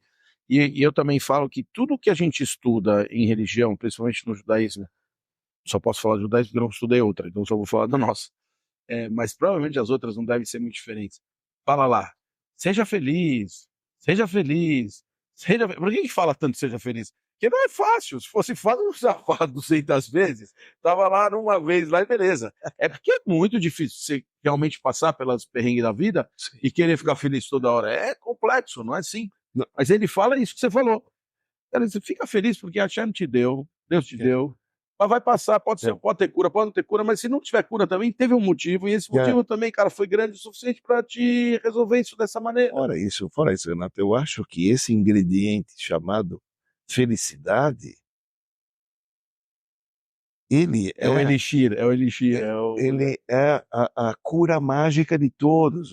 E eu também falo que tudo que a gente estuda em religião, principalmente no judaísmo, só posso falar de judaísmo porque eu não estudei outra, então só vou falar da nossa. Mas provavelmente as outras não devem ser muito diferentes. Fala lá, seja feliz, seja feliz, seja... Por que fala tanto seja feliz? Porque não é fácil. Se fosse fácil, não precisava falar 200 vezes. Tava lá numa vez lá e beleza. É porque é muito difícil você realmente passar pelas perrengues da vida e querer ficar feliz toda hora. É complexo, não é assim. Mas ele fala isso que você falou. Você fica feliz porque a Hashem te deu, Deus te deu. Mas vai passar, pode ter cura, pode não ter cura, mas se não tiver cura também, teve um motivo, e esse motivo também, cara, foi grande o suficiente para te resolver isso dessa maneira. Fora isso, Renato, eu acho que esse ingrediente chamado felicidade, ele é o elixir, ele é a cura mágica de todas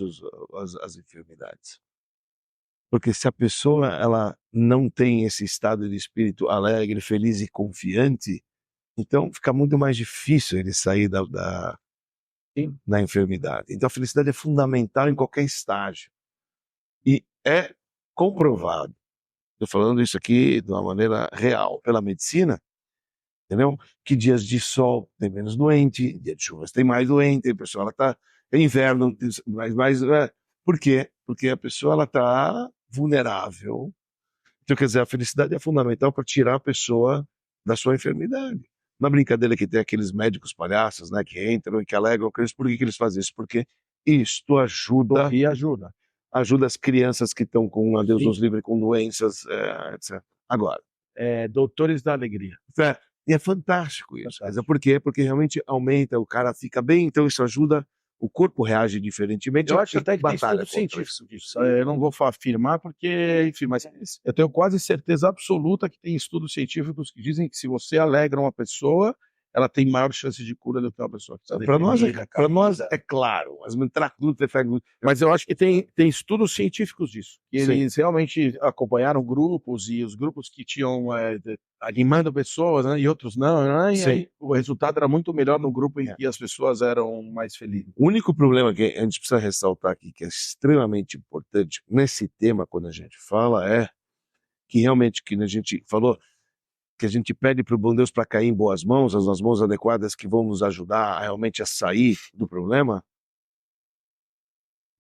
as enfermidades. Porque se a pessoa ela não tem esse estado de espírito alegre, feliz e confiante, então fica muito mais difícil ele sair da enfermidade. Então a felicidade é fundamental em qualquer estágio. E é comprovado, estou falando isso aqui de uma maneira real, pela medicina, entendeu? Que dias de sol tem menos doente, dia de chuvas tem mais doente, a pessoa ela tá é inverno, por quê? Porque a pessoa ela tá vulnerável. Então, quer dizer, a felicidade é fundamental para tirar a pessoa da sua enfermidade. Na brincadeira que tem aqueles médicos palhaços, né, que entram e que alegram, por que eles fazem isso? Porque isto ajuda E ajuda. ajuda as crianças que estão com, a Deus Sim. nos livre, com doenças, etc. Agora, Doutores da alegria. e é fantástico isso. Quer dizer, por quê? Porque realmente aumenta, o cara fica bem, então isso ajuda, o corpo reage diferentemente. Eu acho e até que tem batalha estudo contra científico isso. disso. Eu não vou afirmar porque, enfim, mas eu tenho quase certeza absoluta que tem estudos científicos que dizem que se você alegra uma pessoa, ela tem maior chance de cura do que uma pessoa que está Para nós, deprimida, para nós caída. é claro, mas entrar tudo, Mas eu acho que tem estudos científicos disso. Que Sim. eles realmente acompanharam grupos e os grupos que tinham animando pessoas, né, e outros não, né, e Sim. aí o resultado era muito melhor no grupo em É. que as pessoas eram mais felizes. O único problema que a gente precisa ressaltar aqui, que é extremamente importante nesse tema, quando a gente fala, é que realmente, que a gente falou, que a gente pede para o bom Deus para cair em boas mãos, nas mãos adequadas que vão nos ajudar realmente a sair do problema.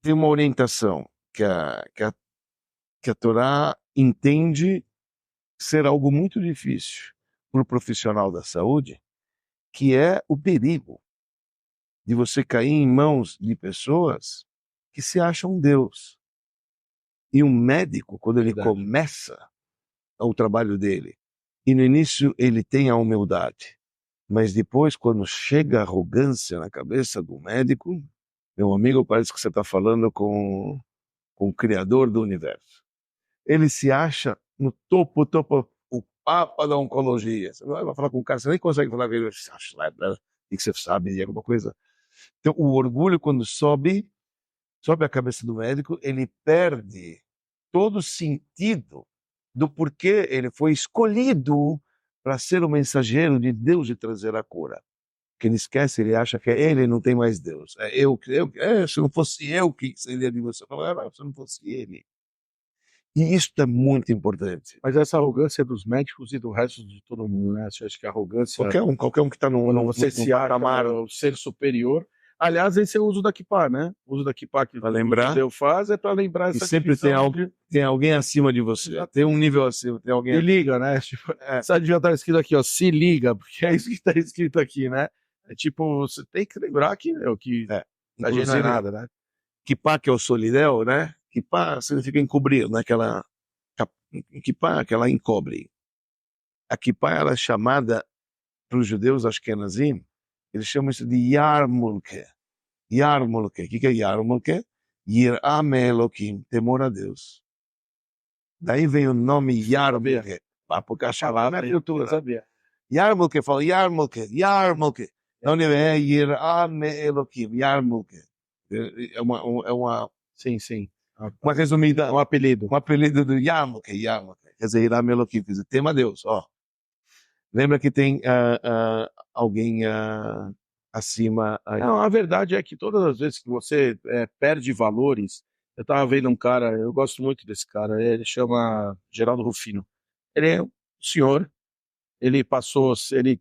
Tem uma orientação que a Torá entende ser algo muito difícil para o profissional da saúde, que é o perigo de você cair em mãos de pessoas que se acham Deus. E um médico, quando ele Verdade. começa o trabalho dele, e no início ele tem a humildade, mas depois, quando chega a arrogância na cabeça do médico, meu amigo, parece que você está falando com o Criador do Universo. Ele se acha no topo, o papa da oncologia. Você vai falar com o cara, você nem consegue falar com ele, você acha lá, o que você sabe de alguma coisa. Então, o orgulho, quando sobe a cabeça do médico, ele perde todo o sentido do porquê ele foi escolhido para ser o mensageiro de Deus e trazer a cura. Porque ele esquece, ele acha que ele não tem mais Deus. Se não fosse eu, o que seria de você? Se não fosse ele. E isso é muito importante. Mas essa arrogância é dos médicos e do resto de todo mundo, né? Você acha que a arrogância... Qualquer um que está quando você se acha o ser superior... Aliás, esse é o uso da kippah, né? O uso da kippah que lembrar, o judeu faz é para lembrar essa sempre tem alguém acima de você. Tem um nível acima, tem alguém... Se liga, né? Tipo, essa devia estar escrito aqui, ó, se liga, porque é isso que está escrito aqui, né? É tipo, você tem que lembrar que a gente não é nada, né? Kippah, que é o solidel, né? Kippah significa encobrir, né? Kippah, aquela encobre. A kippah, ela é chamada, para os judeus ashkenazim, eles chamam isso de yarmulke. Yarmulke. O que é yarmulke? Yirah Elohim, temor a Deus. Daí vem o nome Yarmulke. Porque a palavra é cultura. Sabia. Yarmulke, fala Yarmulke. Da onde vem Yirah Elohim, Yarmulke. É uma Sim. uma resumida, Um apelido. um apelido do Yarmulke. Quer dizer, Yirah Elohim, quer dizer, tema a Deus. Ó. Lembra que tem alguém acima... Não, a verdade é que todas as vezes que você perde valores, eu estava vendo um cara, eu gosto muito desse cara, ele chama Geraldo Rufino. Ele é um senhor, ele passou, ele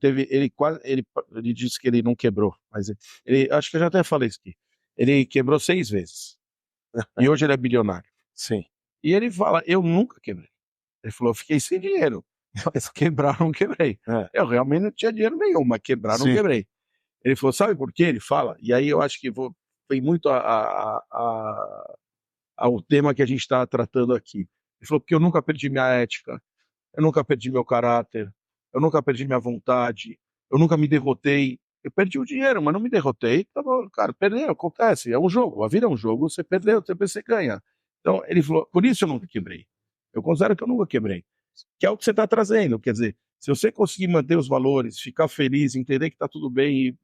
disse que ele não quebrou, mas acho que eu já até falei isso aqui. Ele quebrou 6 vezes. E hoje ele é bilionário. Sim. E ele fala, eu nunca quebrei. Ele falou, eu fiquei sem dinheiro. Mas quebrar não quebrei. Eu realmente não tinha dinheiro nenhum, mas quebrar não quebrei. Ele falou, sabe por quê? Ele fala, e aí eu acho que vem muito ao tema que a gente está tratando aqui. Ele falou, porque eu nunca perdi minha ética, eu nunca perdi meu caráter, eu nunca perdi minha vontade, eu nunca me derrotei. Eu perdi o dinheiro, mas não me derrotei. Tá bom, cara, perder acontece, é um jogo, a vida é um jogo, você perdeu, depois você ganha. Então ele falou, por isso eu nunca quebrei. Eu considero que eu nunca quebrei. Que é o que você está trazendo, quer dizer, se você conseguir manter os valores, ficar feliz, entender que está tudo bem,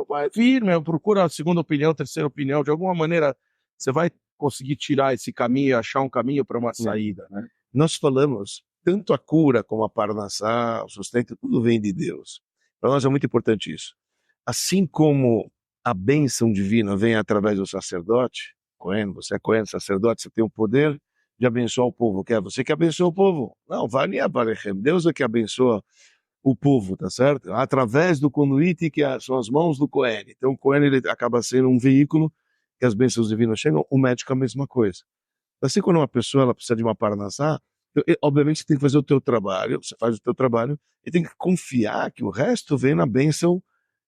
vai vir, procura a segunda opinião, terceira opinião, de alguma maneira você vai conseguir tirar esse caminho e achar um caminho para uma saída, né? Nós falamos, tanto a cura como a parnassá, o sustento, tudo vem de Deus. Para nós é muito importante isso. Assim como a bênção divina vem através do sacerdote, Cohen, você é Cohen, sacerdote, você tem o poder de abençoar o povo. Quer você que abençoa o povo? Não, vale Abarechem. Deus é que abençoa o povo, tá certo? Através do conduíte, que são as mãos do Cohen. Então o Cohen ele acaba sendo um veículo que as bênçãos divinas chegam, o médico é a mesma coisa. Assim, quando uma pessoa ela precisa de uma parnassá, obviamente você tem que fazer o teu trabalho, você faz o teu trabalho, e tem que confiar que o resto vem na bênção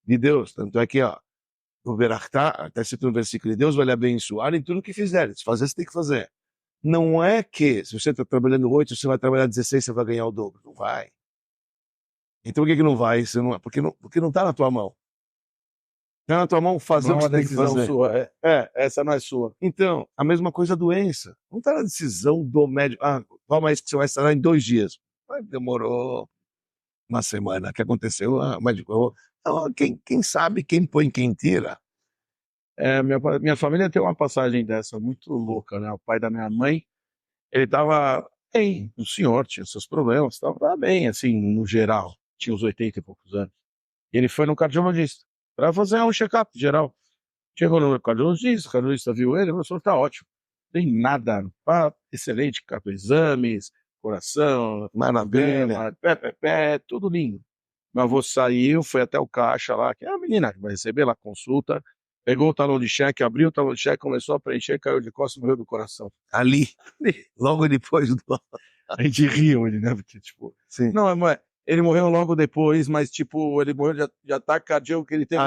de Deus. Tanto é que, ó, o Berachá, até citando no versículo, Deus vai lhe abençoar em tudo que fizer. Se fazer, você tem que fazer. Não é que, se você está trabalhando 8, você vai trabalhar 16, você vai ganhar o dobro. Não vai. Então, por que não vai? Você não, porque não está na tua mão. Está na tua mão fazer Não o é que uma você tem que decisão fazer. sua, essa não é sua. Então, a mesma coisa a doença. Não está na decisão do médico. Ah, toma isso que você vai sarar em 2 dias. Mas demorou uma semana. O que aconteceu? Ah, o médico. Então, quem sabe, quem põe, quem tira. Minha família tem uma passagem dessa muito louca, né? O pai da minha mãe, ele estava bem, o senhor tinha seus problemas, estava bem, assim, no geral, tinha uns 80 e poucos anos. E ele foi no cardiologista para fazer um check-up geral. Chegou no cardiologista, o cardiologista viu ele, falou: o senhor está ótimo, não tem nada, excelente, exames, coração, Maravilha. tudo lindo. Meu avô saiu, foi até o caixa lá, que é a menina que vai receber lá a consulta, pegou o talão de cheque, abriu o talão de cheque, começou a preencher, caiu de costas e morreu do coração. Ali, logo depois do... A gente riu, né? Porque, tipo, Sim. não, ele morreu logo depois, mas, tipo, ele morreu de ataque cardíaco que ele teve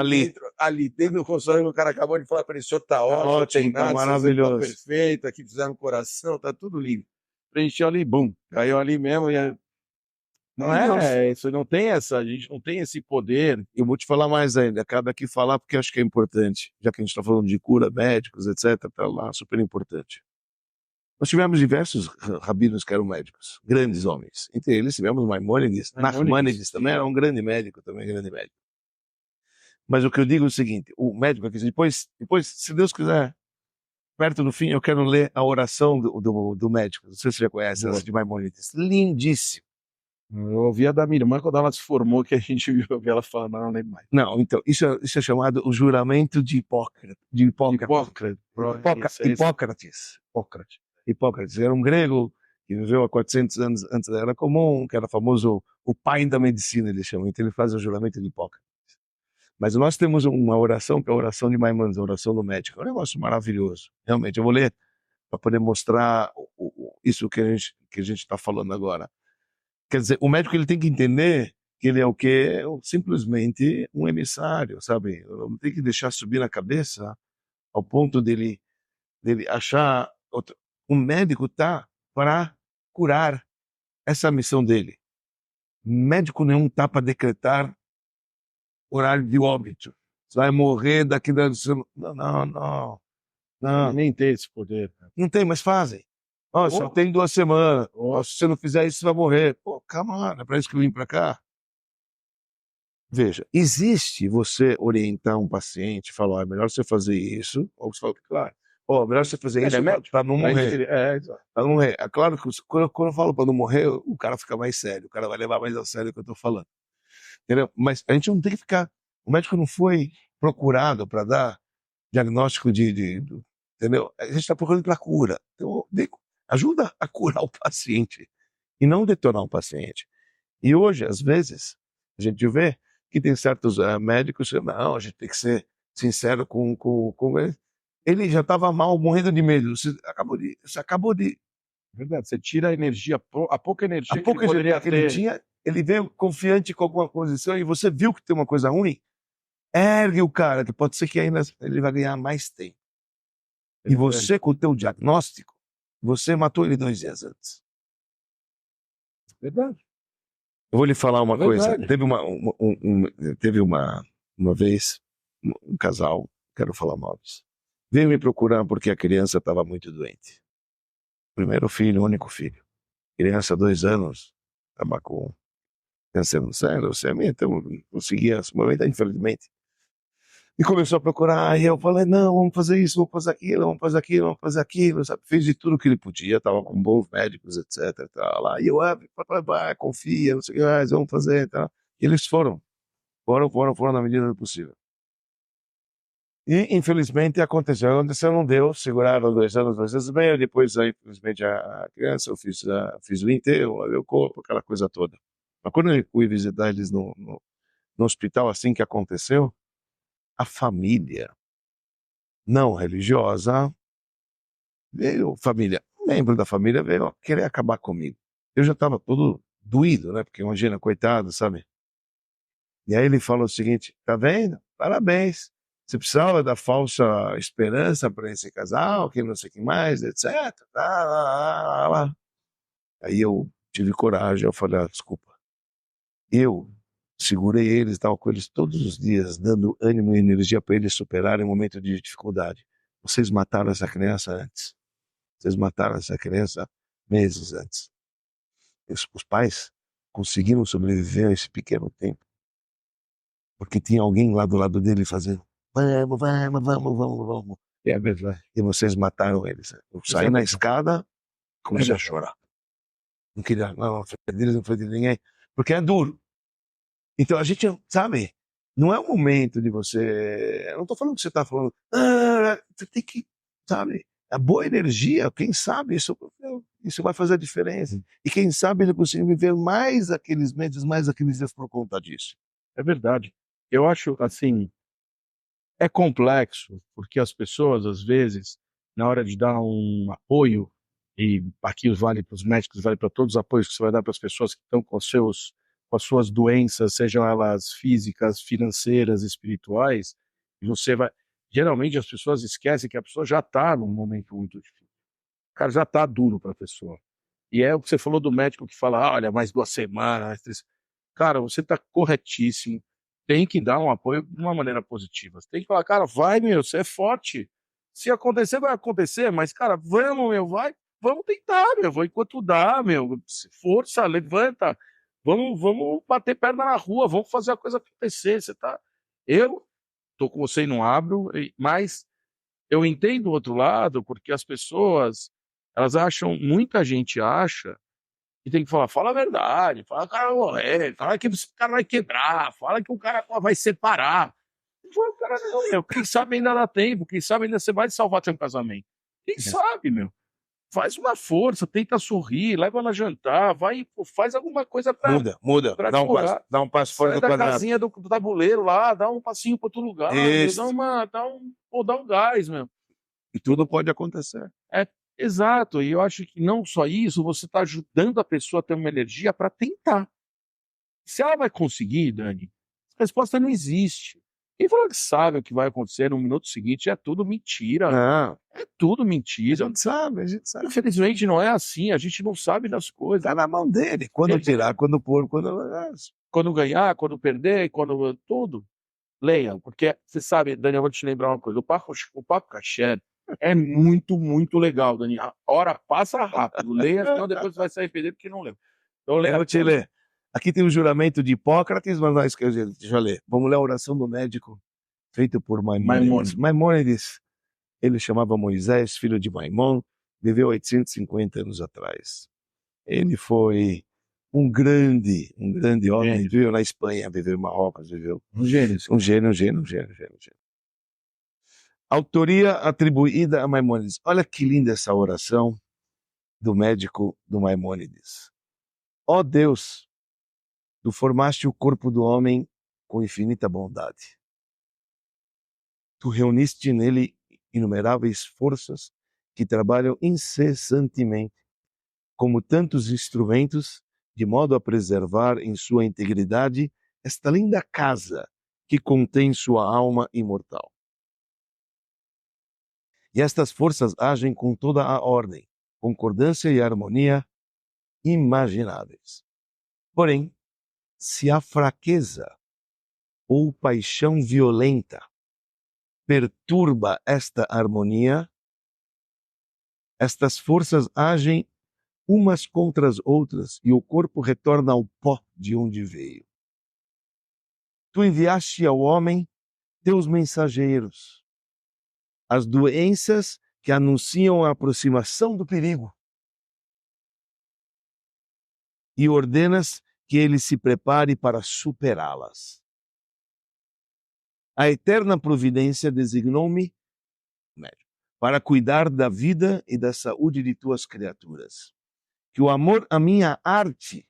ali dentro do consultório, o cara acabou de falar para ele: o senhor tá ótimo, tem tá nada, maravilhoso. tá perfeito, aqui fizeram coração, tá tudo lindo. Preencheu ali, bum, caiu ali mesmo, não é, isso não tem essa, a gente não tem esse poder. Eu vou te falar mais ainda, cabe aqui falar porque acho que é importante, já que a gente está falando de cura, médicos, etc, tá lá, super importante. Nós tivemos diversos rabinos que eram médicos, grandes homens. Entre eles tivemos Maimônides, Nachmanides também era um grande médico, Mas o que eu digo é o seguinte, o médico aqui, depois, se Deus quiser, perto do fim, eu quero ler a oração do médico. Não sei se você já conhece essa de Maimônides. Lindíssimo. Eu ouvia da minha irmã quando ela se formou, que a gente viu ela falando, mas não lembro mais. Não, então, isso é chamado o juramento de Hipócrates. Hipócrates era um grego que viveu há 400 anos antes da Era Comum, que era famoso, o pai da medicina, eles chamam. Então ele faz o juramento de Hipócrates. Mas nós temos uma oração, que é a oração de Maimônides, a oração do médico. É um negócio maravilhoso. Realmente, eu vou ler para poder mostrar isso que a gente está falando agora. Quer dizer, o médico ele tem que entender que ele é o quê? Simplesmente um emissário, sabe? Não tem que deixar subir na cabeça ao ponto dele achar... O médico tá para curar. Essa é a missão dele. Médico nenhum tá para decretar horário de óbito. Você vai morrer daqui da... Não. Nem tem esse poder. Não tem, mas fazem. Só tem 2 semanas. Se você não fizer isso, você vai morrer. Pô, calma, não é para isso que eu vim para cá. Veja, existe você orientar um paciente, falar, é melhor você fazer isso, ou você fala, claro, melhor você fazer isso para não morrer. Para não morrer. É claro que quando eu falo para não morrer, o cara fica mais sério, o cara vai levar mais a sério o que eu estou falando. Entendeu? Mas a gente não tem que ficar. O médico não foi procurado para dar diagnóstico entendeu? A gente está procurando para cura. Então, ajuda a curar o paciente e não detonar o paciente. E hoje, às vezes, a gente vê que tem certos médicos que não, a gente tem que ser sincero com ele. Ele já estava mal, morrendo de medo. Você acabou de... Verdade, você tira a energia, a pouca energia que ele poderia ter. Ele tinha, ele veio confiante com alguma posição e você viu que tem uma coisa ruim, ergue o cara, que pode ser que ainda ele vai ganhar mais tempo. E você, com o teu diagnóstico, você matou ele 2 dias antes. Verdade. Eu vou lhe falar uma coisa. Teve uma vez um casal, quero falar nomes, veio me procurar porque a criança estava muito doente. Primeiro filho, único filho. Criança, 2 anos, estava com câncer no cérebro, então não conseguia se movimentar, infelizmente. E começou a procurar, e eu falei, não, vamos fazer isso, vamos fazer aquilo, vamos fazer aquilo, vamos fazer aquilo, sabe? Fez de tudo que ele podia, estava com bons médicos, etc. Tá lá. E eu, vai, confia, não sei o que mais, vamos fazer, tá? E eles foram na medida do possível. E, infelizmente, aconteceu, não deu, seguraram 2 anos bem, depois, infelizmente, a criança, eu fiz o enterro, o corpo, aquela coisa toda. Mas quando eu fui visitar eles no hospital, assim que aconteceu, a família não religiosa veio, um membro da família veio querer acabar comigo. Eu já estava todo doído, né? Porque imagina, coitado, sabe? E aí ele falou o seguinte, tá vendo? Parabéns. Você precisava da falsa esperança para esse casal, que não sei o que mais, etc. Aí eu tive coragem, eu falei, desculpa. Eu segurei eles, estava com eles todos os dias, dando ânimo e energia para eles superarem um momento de dificuldade. Vocês mataram essa criança antes. Vocês mataram essa criança meses antes. Os pais conseguiram sobreviver a esse pequeno tempo, porque tinha alguém lá do lado dele fazendo vamos. É verdade. E vocês mataram eles. Eu saí na escada, comecei a chorar. Não queria, não frente deles, não frente de ninguém, porque é duro. Então a gente, sabe, não é o momento de você, eu não estou falando que você está falando, você tem que, sabe, a boa energia, quem sabe isso vai fazer a diferença. E quem sabe ele consegue viver mais aqueles meses, mais aqueles dias por conta disso. É verdade. Eu acho, assim, é complexo, porque as pessoas, às vezes, na hora de dar um apoio, e aqui vale para os médicos, vale para todos os apoios que você vai dar para as pessoas que estão com as suas doenças, sejam elas físicas, financeiras, espirituais, e você vai. Geralmente as pessoas esquecem que a pessoa já está num momento muito difícil. O cara já está duro para a pessoa. E é o que você falou do médico que fala, olha, mais 2 semanas, mais 3. Cara, você está corretíssimo. Tem que dar um apoio de uma maneira positiva. Você tem que falar, cara, vai, meu, você é forte. Se acontecer, vai acontecer, mas, cara, vamos, meu, vai, vamos tentar, meu, vai enquanto dá, meu. Força, levanta. Vamos bater perna na rua, vamos fazer a coisa acontecer. Você tá. Eu tô com você e não abro, mas eu entendo o outro lado, porque as pessoas, elas acham, muita gente acha que tem que falar, fala a verdade, fala que o cara vai morrer, fala que o cara vai quebrar, fala que o cara vai separar. Fala, cara, não, meu, quem sabe ainda dá tempo, quem sabe ainda você vai salvar seu casamento. Quem sabe, meu? Faz uma força, tenta sorrir, leva ela jantar, vai, pô, faz alguma coisa pra Muda, dá um passo fora sai do da quadrado. casinha do tabuleiro lá, dá um passinho para outro lugar, meu, Isso. dá um gás, meu. E tudo pode acontecer. Exato, e eu acho que não só isso, você está ajudando a pessoa a ter uma energia para tentar. Se ela vai conseguir, Dani, a resposta não existe. Quem falou que sabe o que vai acontecer no minuto seguinte é tudo mentira. Não, É tudo a mentira. gente sabe. Infelizmente não é assim, a gente não sabe das coisas. Tá na mão dele. Quando tirar, quando pôr, Quando ganhar, quando perder, quando tudo. Leia, porque você sabe, Dani, eu vou te lembrar uma coisa. O Papo Caché é muito, muito legal, Dani. A hora passa rápido. Leia, senão depois você vai se arrepender porque não leu. Então, leia. Eu vou te ler. Aqui tem o juramento de Hipócrates, mas nós deixa eu ler. Vamos ler a oração do médico, feito por Maimônides. Maimônides, ele chamava Moisés, filho de Maimon, viveu 850 anos atrás. Ele foi um grande homem, viveu na Espanha, viveu em Marrocos, viveu. Um gênio. Um gênio. Autoria atribuída a Maimônides. Olha que linda essa oração do médico do Maimônides. Ó Deus, tu formaste o corpo do homem com infinita bondade. Tu reuniste nele inumeráveis forças que trabalham incessantemente, como tantos instrumentos, de modo a preservar em sua integridade esta linda casa que contém sua alma imortal. E estas forças agem com toda a ordem, concordância e harmonia imagináveis. Porém, se a fraqueza ou paixão violenta perturba esta harmonia, estas forças agem umas contra as outras e o corpo retorna ao pó de onde veio. Tu enviaste ao homem teus mensageiros, as doenças que anunciam a aproximação do perigo, e ordenas que ele se prepare para superá-las. A eterna providência designou-me para cuidar da vida e da saúde de tuas criaturas. Que o amor à minha arte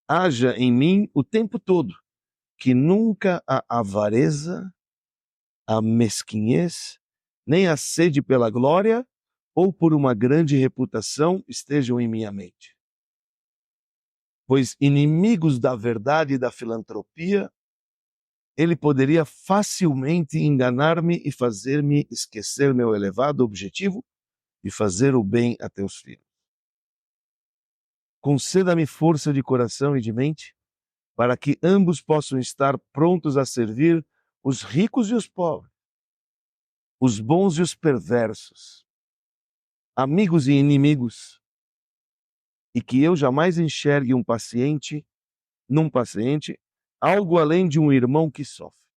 haja em mim o tempo todo, que nunca a avareza, a mesquinhez, nem a sede pela glória ou por uma grande reputação estejam em minha mente. Pois inimigos da verdade e da filantropia, ele poderia facilmente enganar-me e fazer-me esquecer meu elevado objetivo de fazer o bem a teus filhos. Conceda-me força de coração e de mente, para que ambos possam estar prontos a servir os ricos e os pobres, os bons e os perversos, amigos e inimigos, e que eu jamais enxergue num paciente, algo além de um irmão que sofre.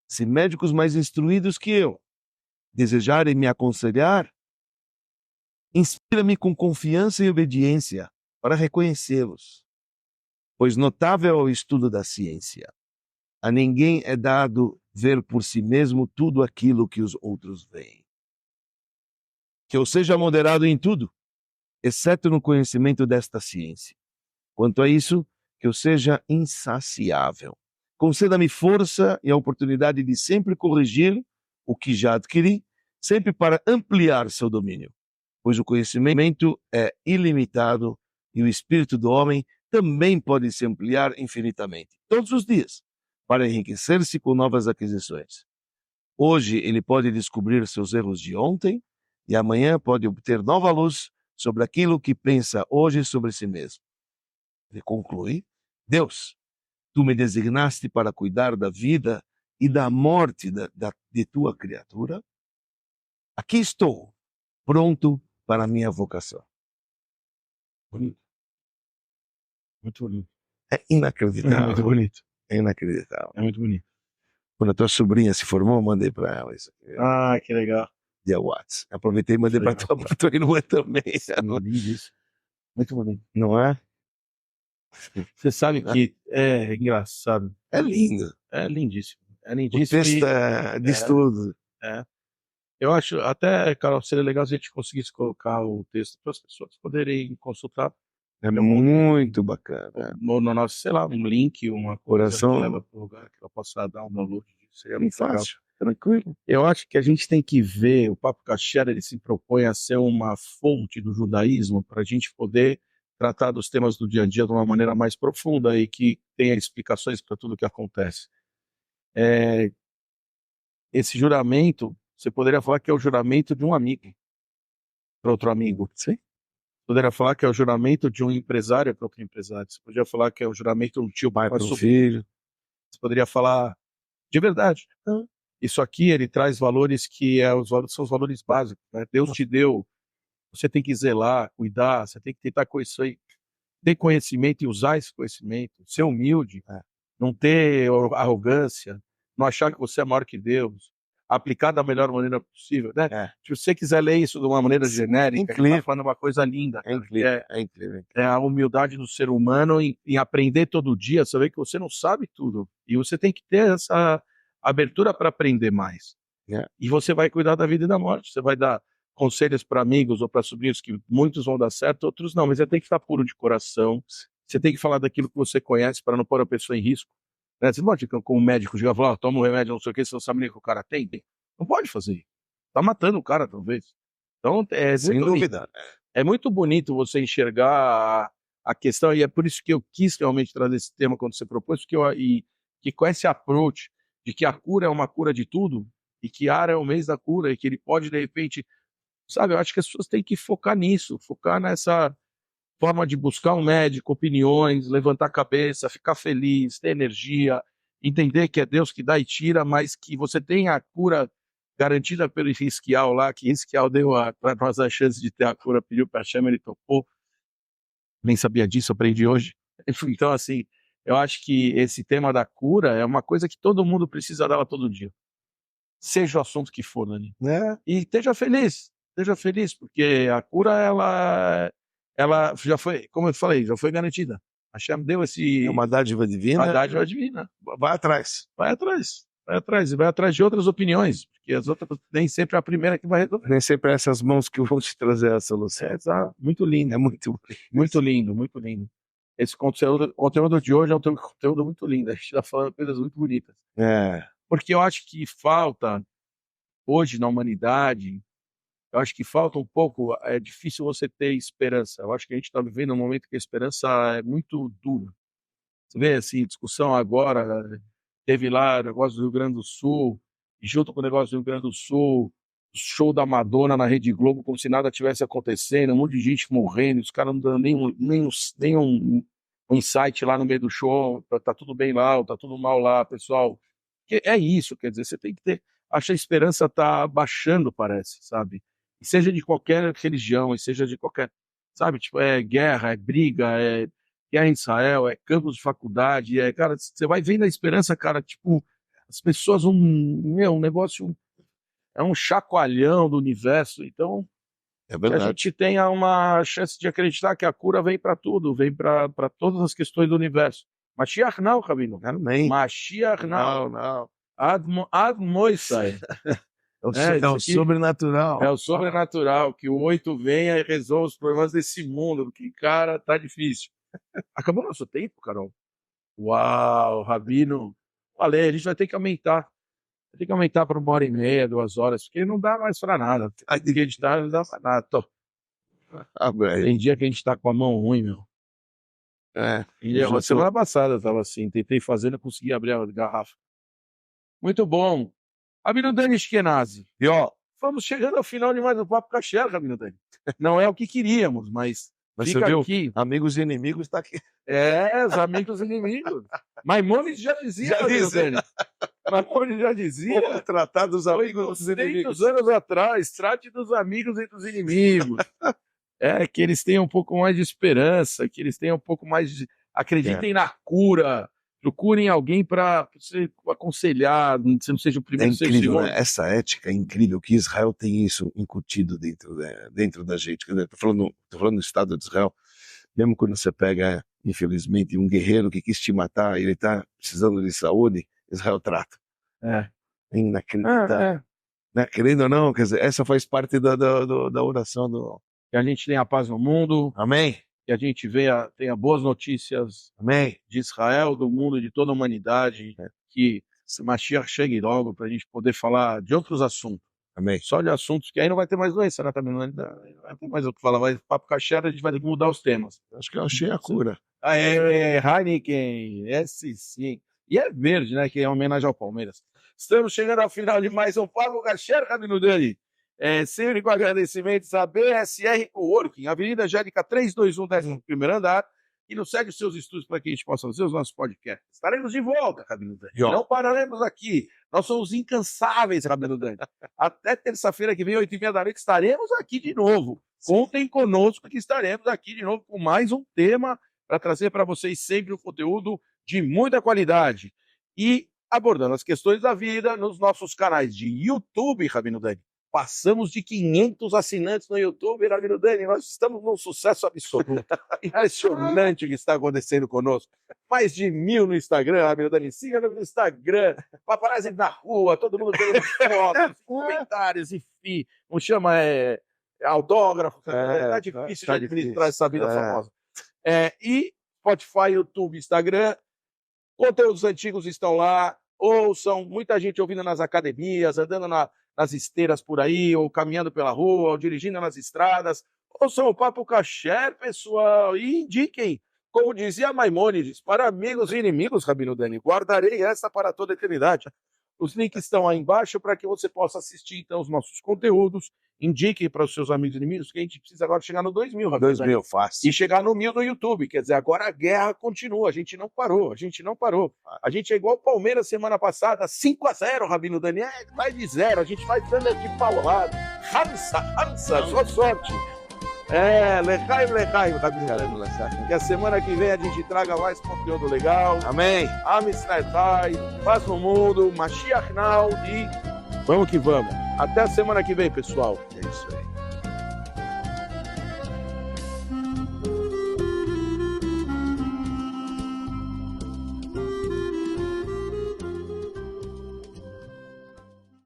Se médicos mais instruídos que eu desejarem me aconselhar, inspira-me com confiança e obediência para reconhecê-los, pois notável é o estudo da ciência. A ninguém é dado ver por si mesmo tudo aquilo que os outros veem. Que eu seja moderado em tudo, exceto no conhecimento desta ciência. Quanto a isso, que eu seja insaciável. Conceda-me força e a oportunidade de sempre corrigir o que já adquiri, sempre para ampliar seu domínio, pois o conhecimento é ilimitado e o espírito do homem também pode se ampliar infinitamente, todos os dias, para enriquecer-se com novas aquisições. Hoje ele pode descobrir seus erros de ontem e amanhã pode obter nova luz sobre aquilo que pensa hoje sobre si mesmo. Ele conclui: Deus, tu me designaste para cuidar da vida e da morte de tua criatura. Aqui estou, pronto para a minha vocação. Bonito. Muito bonito. É inacreditável. É muito bonito. É inacreditável. É muito bonito. Quando a tua sobrinha se formou, eu mandei para ela isso aqui. Ah, que legal. Via WhatsApp. Aproveitei e mandei para tua irmã também. Lindo isso. Muito bonito. Não é? Você sabe que é engraçado. É lindo. É lindíssimo. É O lindíssimo. texto diz tudo. É. Eu acho até, Carol, seria legal se a gente conseguisse colocar o texto para as pessoas poderem consultar. É muito bacana. No nosso, sei lá, um link, uma coisa que Oração. leva para o lugar que ela possa dar um download disso. Seria Bem muito legal. fácil. Tranquilo. Eu acho que a gente tem que ver, o Papo Kasher, ele se propõe a ser uma fonte do judaísmo para a gente poder tratar dos temas do dia a dia de uma maneira mais profunda e que tenha explicações para tudo o que acontece. Esse juramento, você poderia falar que é o juramento de um amigo para outro amigo. Sim. Poderia falar que é o juramento de um empresário para outro empresário. Você poderia falar que é o juramento de um tio Pai para para o sobrinho. filho. Você poderia falar de verdade. Isso aqui, ele traz valores que são os valores básicos. Né? Deus te deu, você tem que zelar, cuidar, você tem que tentar com isso aí, ter conhecimento e usar esse conhecimento, ser humilde, não ter arrogância, não achar que você é maior que Deus, aplicar da melhor maneira possível. Né? Se você quiser ler isso de uma maneira genérica, ele está falando uma coisa linda. É incrível. É a humildade do ser humano em aprender todo dia, saber que você não sabe tudo. E você tem que ter essa abertura para aprender mais. E você vai cuidar da vida e da morte. Você vai dar conselhos para amigos ou para sobrinhos que muitos vão dar certo, outros não. Mas você tem que estar puro de coração. Você tem que falar daquilo que você conhece para não pôr a pessoa em risco. Né? Você não pode, como médico, chegar e falar, toma um remédio, não sei o que, você não sabe nem o que o cara tem. Não pode fazer isso. Tá matando o cara, talvez. Então, sem dúvida. É muito bonito você enxergar a questão, e é por isso que eu quis realmente trazer esse tema quando você propôs, que com esse approach de que a cura é uma cura de tudo, e que Ar é o mês da cura, e que ele pode, de repente, sabe, eu acho que as pessoas têm que focar nisso, focar nessa forma de buscar um médico, opiniões, levantar a cabeça, ficar feliz, ter energia, entender que é Deus que dá e tira, mas que você tem a cura garantida pelo Risquial lá, que Risquial deu para nós a chance de ter a cura, pediu para a Hashem, ele topou, nem sabia disso, aprendi hoje. Então, assim, Eu acho que esse tema da cura é uma coisa que todo mundo precisa dela todo dia. Seja o assunto que for, Dani. Né? E esteja feliz, porque a cura, ela já foi, como eu falei, já foi garantida. A Hashem deu É uma dádiva divina. uma dádiva divina. Vai atrás. Vai atrás, e vai atrás de outras opiniões, porque as outras nem sempre é a primeira que vai resolver. Nem sempre essas mãos que vão te trazer a solução. Exato. Muito lindo. É muito Muito lindo, muito lindo. Esse conteúdo de hoje é um conteúdo muito lindo. A gente está falando coisas muito bonitas. Porque eu acho que falta, hoje na humanidade, eu acho que falta um pouco, é difícil você ter esperança. Eu acho que a gente está vivendo um momento que a esperança é muito dura. Você vê, assim, discussão agora, teve lá o negócio do Rio Grande do Sul, e junto com o negócio do Rio Grande do Sul, show da Madonna na Rede Globo, como se nada tivesse acontecendo, um monte de gente morrendo, os caras não dando nem um insight lá no meio do show, tá tudo bem lá, ou tá tudo mal lá, pessoal. É isso, quer dizer, você tem que ter. Acho que a esperança tá baixando, parece, sabe? E seja de qualquer religião, e seja de qualquer. Sabe, tipo, é guerra, é briga, é guerra em Israel, é campos de faculdade, cara, você vai vendo a esperança, cara, tipo, as pessoas, um negócio, é um chacoalhão do universo, então É que a verdade. gente tenha uma chance de acreditar que a cura vem para tudo, vem para todas as questões do universo. Mashiach não, Rabino. Amém. Mashiach não. Não. Ad Moisai. É o sobrenatural. É o sobrenatural, que o 8 venha e resolva os problemas desse mundo, porque, cara, tá difícil. Acabou nosso tempo, Carol? Uau, Rabino. Falei, a gente vai ter que aumentar. Vai ter que aumentar para 1h30, 2 horas, porque não dá mais para nada. Tem dia que a gente tá, não dá para nada. Tem dia que a gente tá com a mão ruim, meu. Semana passada eu tava assim, tentei fazer, não consegui abrir a garrafa. Muito bom. Rabino Dani Ashkenazi. E ó, vamos chegando ao final de mais um Papo Kasher, Rabino Dani. Não é o que queríamos, mas fica você viu? aqui. Amigos e inimigos está aqui. Os amigos e inimigos. Maimonides já dizia, Rabino Dani. Maimonides já dizia. Vamos tratar dos amigos dos inimigos. 200 anos atrás, trate dos amigos e dos inimigos. Que eles tenham um pouco mais de esperança, que eles tenham um pouco mais de. Acreditem na cura. Procurem alguém para você aconselhar, você não seja o primeiro, seja o segundo. Né? Essa ética é incrível, que Israel tem isso incutido dentro da gente. Estou falando do Estado de Israel, mesmo quando você pega, infelizmente, um guerreiro que quis te matar, ele está precisando de saúde, Israel trata. É inacreditável. Querendo ou não, quer dizer, essa faz parte da oração do... Que a gente tenha paz no mundo. Amém. Que a gente tenha boas notícias. Amém. De Israel, do mundo, de toda a humanidade. Que Mashiach chegue logo para a gente poder falar de outros assuntos. Amém. Só de assuntos que aí não vai ter mais doença, né? Também não vai ter mais o que falar. Mas Papo Kasher, a gente vai ter que mudar os temas. Acho que eu achei a cura. Heineken, esse sim. E é verde, né? Que é uma homenagem ao Palmeiras. Estamos chegando ao final de mais um Papo Kasher, Rabino Dani. Sempre com agradecimentos a BSR Coworking, Avenida Angélica 321, 11º andar, e nos segue os seus estudos para que a gente possa fazer os nossos podcasts. Estaremos de volta, Rabino Dani. Não pararemos aqui. Nós somos incansáveis, Rabino Dani. Até terça-feira que vem, 8h30 da noite, estaremos aqui de novo. Contem conosco que estaremos aqui de novo com mais um tema para trazer para vocês sempre um conteúdo de muita qualidade. E abordando as questões da vida nos nossos canais de YouTube, Rabino Dani. Passamos de 500 assinantes no YouTube, Rabino Dani, nós estamos num sucesso absoluto. Impressionante o que está acontecendo conosco. Mais de 1000 no Instagram, Rabino Dani. Siga no Instagram, paparazzi na rua, todo mundo dando fotos, comentários, enfim. Não chama autógrafo. Tá difícil de administrar essa vida famosa. E Spotify, YouTube, Instagram, conteúdos antigos estão lá. Ouçam, muita gente ouvindo nas academias, andando nas esteiras por aí, ou caminhando pela rua, ou dirigindo nas estradas. Ouçam o Papo Kasher, pessoal, e indiquem, como dizia Maimônides, para amigos e inimigos, Rabino Dani, guardarei essa para toda a eternidade. Os links estão aí embaixo para que você possa assistir, então, os nossos conteúdos. Indiquem para os seus amigos e inimigos que a gente precisa agora chegar no 2.000, Rabino Dani. 2.000, fácil. E chegar no 1.000 no YouTube. Quer dizer, agora a guerra continua. A gente não parou. A gente é igual o Palmeiras semana passada, 5-0, Rabino Dani. Vai de 0. A gente vai dando de paulada. Hansa, só sorte. Lechaim, Rabino. Que a semana que vem a gente traga mais conteúdo legal. Amém. Am Israel Chai, paz no mundo, Mashiach Now e vamos que vamos. Até a semana que vem, pessoal. É isso aí.